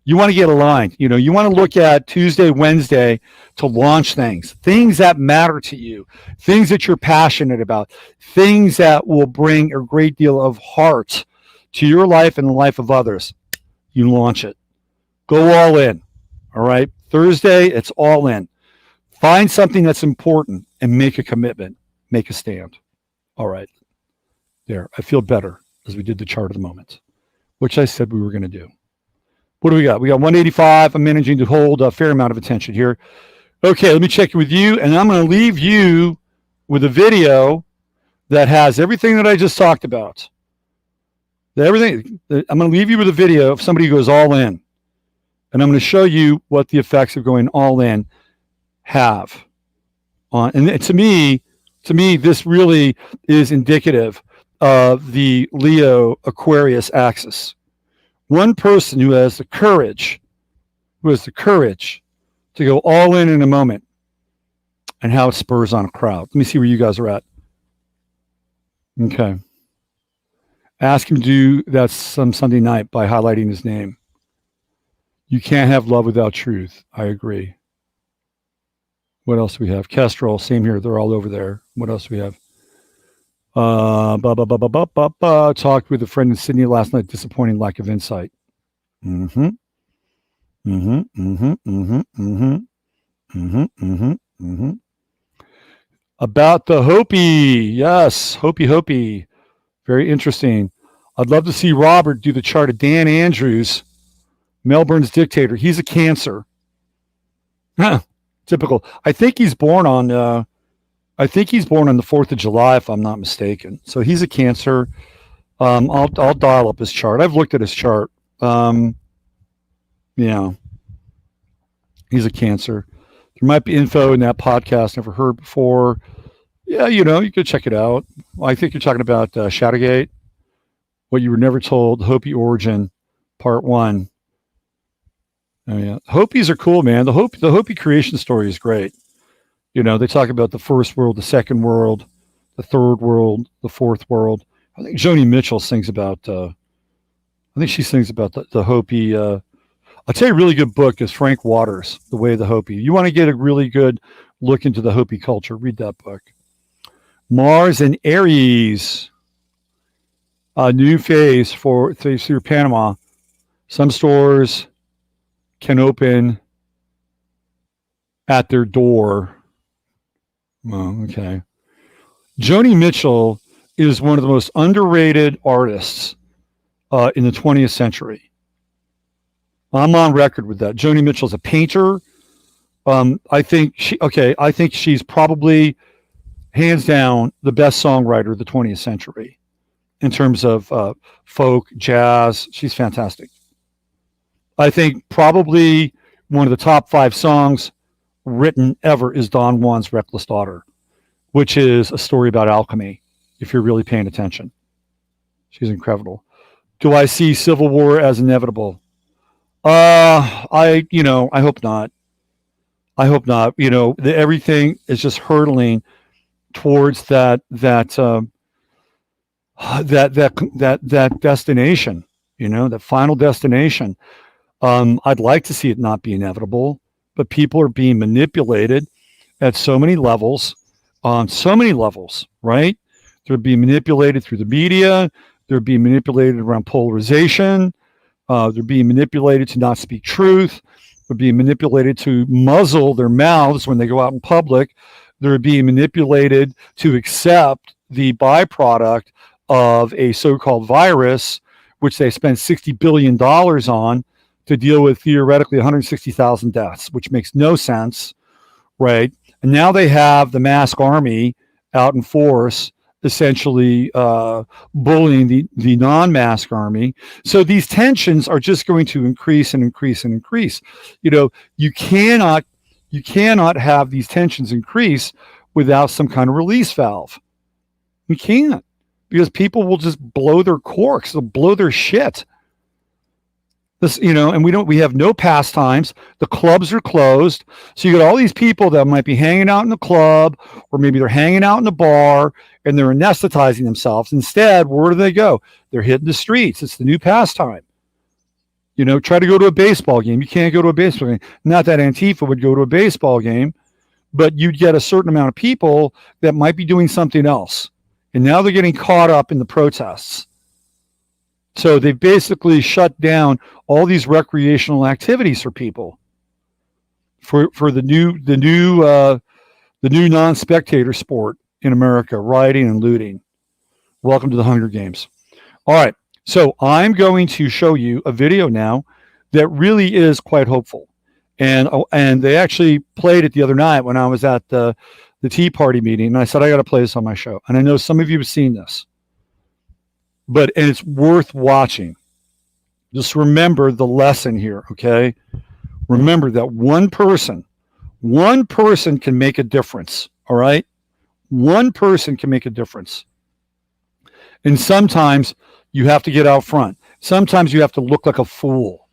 You want to get aligned. You know, you want to look at Tuesday, Wednesday to launch things that matter to you, things that you're passionate about, things that will bring a great deal of heart to your life and the life of others. You launch it. Go all in. All right. Thursday, it's all in. Find something that's important and make a commitment. Make a stand. All right. There. I feel better as we did the chart of the moment, which I said we were going to do. What do we got? We got 185. I'm managing to hold a fair amount of attention here. Okay, let me check in with you, and I'm going to leave you with a video that has everything that I just talked about. I'm going to leave you with a video of somebody who goes all in, and I'm going to show you what the effects of going all in have on. And to me, this really is indicative of the Leo Aquarius axis. One person who has the courage to go all in a moment, and how it spurs on a crowd. Let me see where you guys are at. Okay. Ask him to do that some Sunday night by highlighting his name. You can't have love without truth. I agree. What else do we have? Kestrel, same here. They're all over there. What else do we have? Talked with a friend in Sydney last night. Disappointing lack of insight. About the Hopi. Yes, Hopi. Very interesting. I'd love to see Robert do the chart of Dan Andrews, Melbourne's dictator. He's a Cancer. Typical. I think he's born on the 4th of July, if I'm not mistaken. So he's a Cancer. I'll dial up his chart. I've looked at his chart. Yeah. He's a Cancer. There might be info in that podcast never heard before. Yeah, you know, you could check it out. I think you're talking about Shadowgate, What You Were Never Told, Hopi Origin, Part 1. Oh, yeah. Hopis are cool, man. The Hopi creation story is great. You know, they talk about the first world, the second world, the third world, the fourth world. I think Joni Mitchell sings about, the Hopi. I'll tell you a really good book is Frank Waters, The Way of the Hopi. You want to get a really good look into the Hopi culture, read that book. Mars and Aries, a new phase through Panama. Some stores can open at their door. Oh, okay. Joni Mitchell is one of the most underrated artists in the 20th century. I'm on record with that. Joni Mitchell's a painter. I think she's probably hands down the best songwriter of the 20th century in terms of folk, jazz. She's fantastic. I think probably one of the top 5 songs written ever is Don Juan's Reckless Daughter, which is a story about alchemy, if you're really paying attention. She's incredible. Do I see civil war as inevitable? I hope not. I hope not. You know, everything is just hurtling towards that destination, you know, that final destination. I'd like to see it not be inevitable, but people are being manipulated at so many levels, on so many levels, right? They're being manipulated through the media. They're being manipulated around polarization. They're being manipulated to not speak truth. They're being manipulated to muzzle their mouths when they go out in public. They're being manipulated to accept the byproduct of a so-called virus, which they spent $60 billion on to deal with theoretically 160,000 deaths, which makes no sense, right? And now they have the mask army out in force, essentially bullying the non-mask army. So these tensions are just going to increase and increase and increase. You know, you cannot have these tensions increase without some kind of release valve. You can't, because people will just blow their corks. They'll blow their shit. This, and we have no pastimes. The clubs are closed. So you got all these people that might be hanging out in the club, or maybe they're hanging out in the bar and they're anesthetizing themselves. Instead, where do they go? They're hitting the streets. It's the new pastime. Try to go to a baseball game. You can't go to a baseball game. Not that Antifa would go to a baseball game, but you'd get a certain amount of people that might be doing something else. And now they're getting caught up in the protests. So they've basically shut down all these recreational activities for people, for the new non-spectator sport in America, rioting and looting. Welcome to the Hunger Games. All right, so I'm going to show you a video now that really is quite hopeful, and they actually played it the other night when I was at the Tea Party meeting, and I said I got to play this on my show, and I know some of you have seen this. And it's worth watching. Just remember the lesson here, okay? Remember that one person can make a difference, all right? One person can make a difference. And sometimes you have to get out front. Sometimes you have to look like a fool.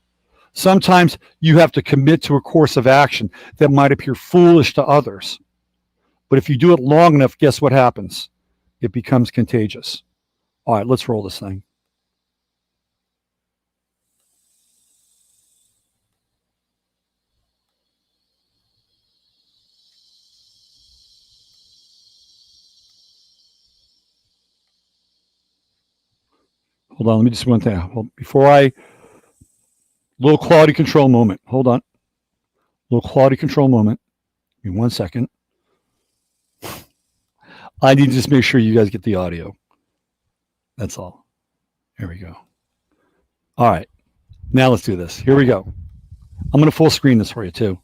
Sometimes you have to commit to a course of action that might appear foolish to others. But if you do it long enough, guess what happens? It becomes contagious. All right, let's roll this thing. Hold on, let me just one thing. Well, little quality control moment. Hold on. Little quality control moment. Give me 1 second. I need to just make sure you guys get the audio. That's all. Here we go. All right. Now let's do this. Here we go. I'm going to full screen this for you too.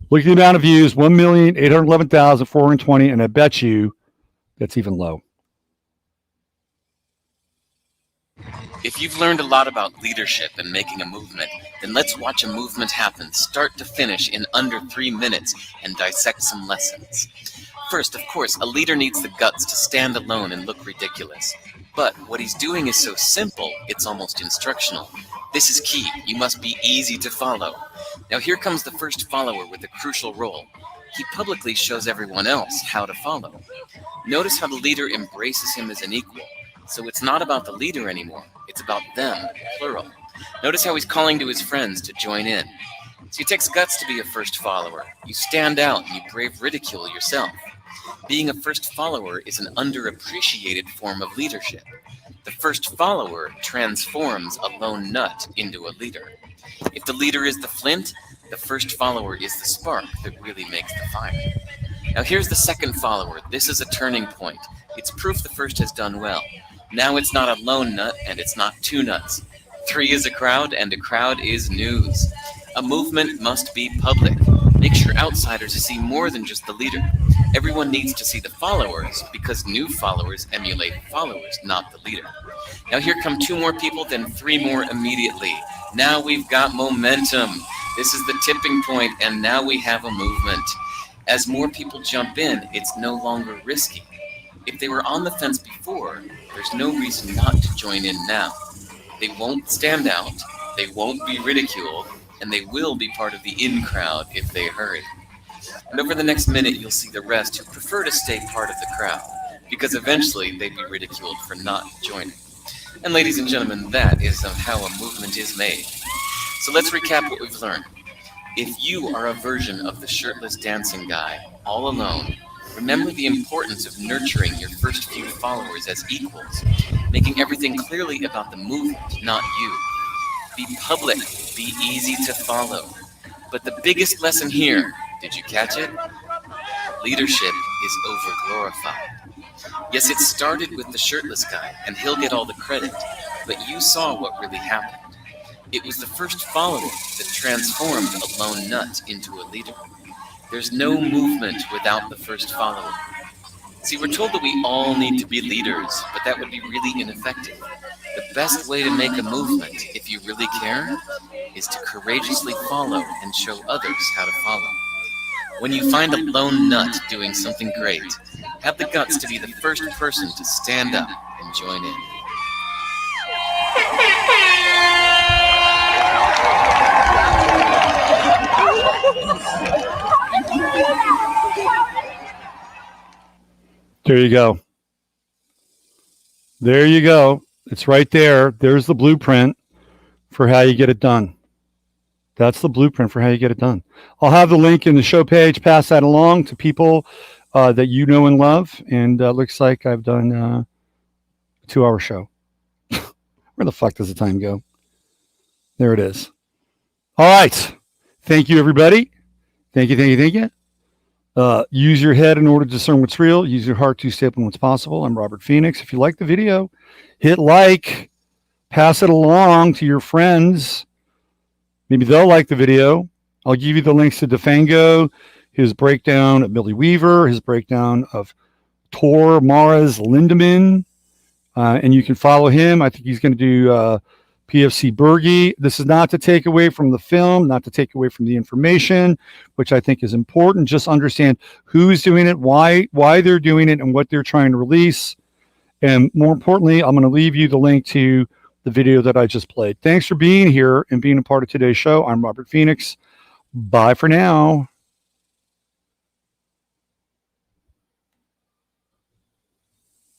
Look at the amount of views, 1,811,420, and I bet you that's even low. If you've learned a lot about leadership and making a movement, then let's watch a movement happen start to finish in under 3 minutes and dissect some lessons. First, of course, a leader needs the guts to stand alone and look ridiculous. But what he's doing is so simple, it's almost instructional. This is key. You must be easy to follow. Now here comes the first follower with a crucial role. He publicly shows everyone else how to follow. Notice how the leader embraces him as an equal. So it's not about the leader anymore. It's about them, plural. Notice how he's calling to his friends to join in. So it takes guts to be a first follower. You stand out and you brave ridicule yourself. Being a first follower is an underappreciated form of leadership. The first follower transforms a lone nut into a leader. If the leader is the flint, the first follower is the spark that really makes the fire. Now here's the second follower. This is a turning point. It's proof the first has done well. Now it's not a lone nut and it's not two nuts. 3 is a crowd and a crowd is news. A movement must be public. Make sure outsiders see more than just the leader. Everyone needs to see the followers because new followers emulate followers, not the leader. Now here come 2 more people, then 3 more immediately. Now we've got momentum. This is the tipping point, and now we have a movement. As more people jump in, it's no longer risky. If they were on the fence before, there's no reason not to join in now. They won't stand out, they won't be ridiculed, and they will be part of the in crowd if they hurry. And over the next minute, you'll see the rest who prefer to stay part of the crowd, because eventually they'd be ridiculed for not joining. And ladies and gentlemen, that is how a movement is made. So let's recap what we've learned. If you are a version of the shirtless dancing guy, all alone, remember the importance of nurturing your first few followers as equals, making everything clearly about the movement, not you. Be public, be easy to follow. But the biggest lesson here, did you catch it? Leadership is overglorified. Yes, it started with the shirtless guy, and he'll get all the credit, but you saw what really happened. It was the first follower that transformed a lone nut into a leader. There's no movement without the first follower. See, we're told that we all need to be leaders, but that would be really ineffective. The best way to make a movement, if you really care, is to courageously follow and show others how to follow. When you find a lone nut doing something great, have the guts to be the first person to stand up and join in. There you go. There you go. It's right there. There's the blueprint for how you get it done. That's the blueprint for how you get it done. I'll have the link in the show page. Pass that along to people that you know and love. And looks like I've done a 2-hour show. Where the fuck does the time go? There it is. All right. Thank you, everybody. Thank you. Use your head in order to discern what's real. Use your heart to step in what's possible. I'm Robert Phoenix. If you like the video, hit like. Pass it along to your friends. Maybe they'll like the video. I'll give you the links to Defango, his breakdown of Millie Weaver, his breakdown of Tor Maras-Lindeman. And you can follow him. I think he's going to do PFC Bergy. This is not to take away from the film, not to take away from the information, which I think is important. Just understand who's doing it, why they're doing it, and what they're trying to release. And more importantly, I'm going to leave you the link to the video that I just played. Thanks for being here and being a part of today's show. I'm Robert Phoenix. Bye for now.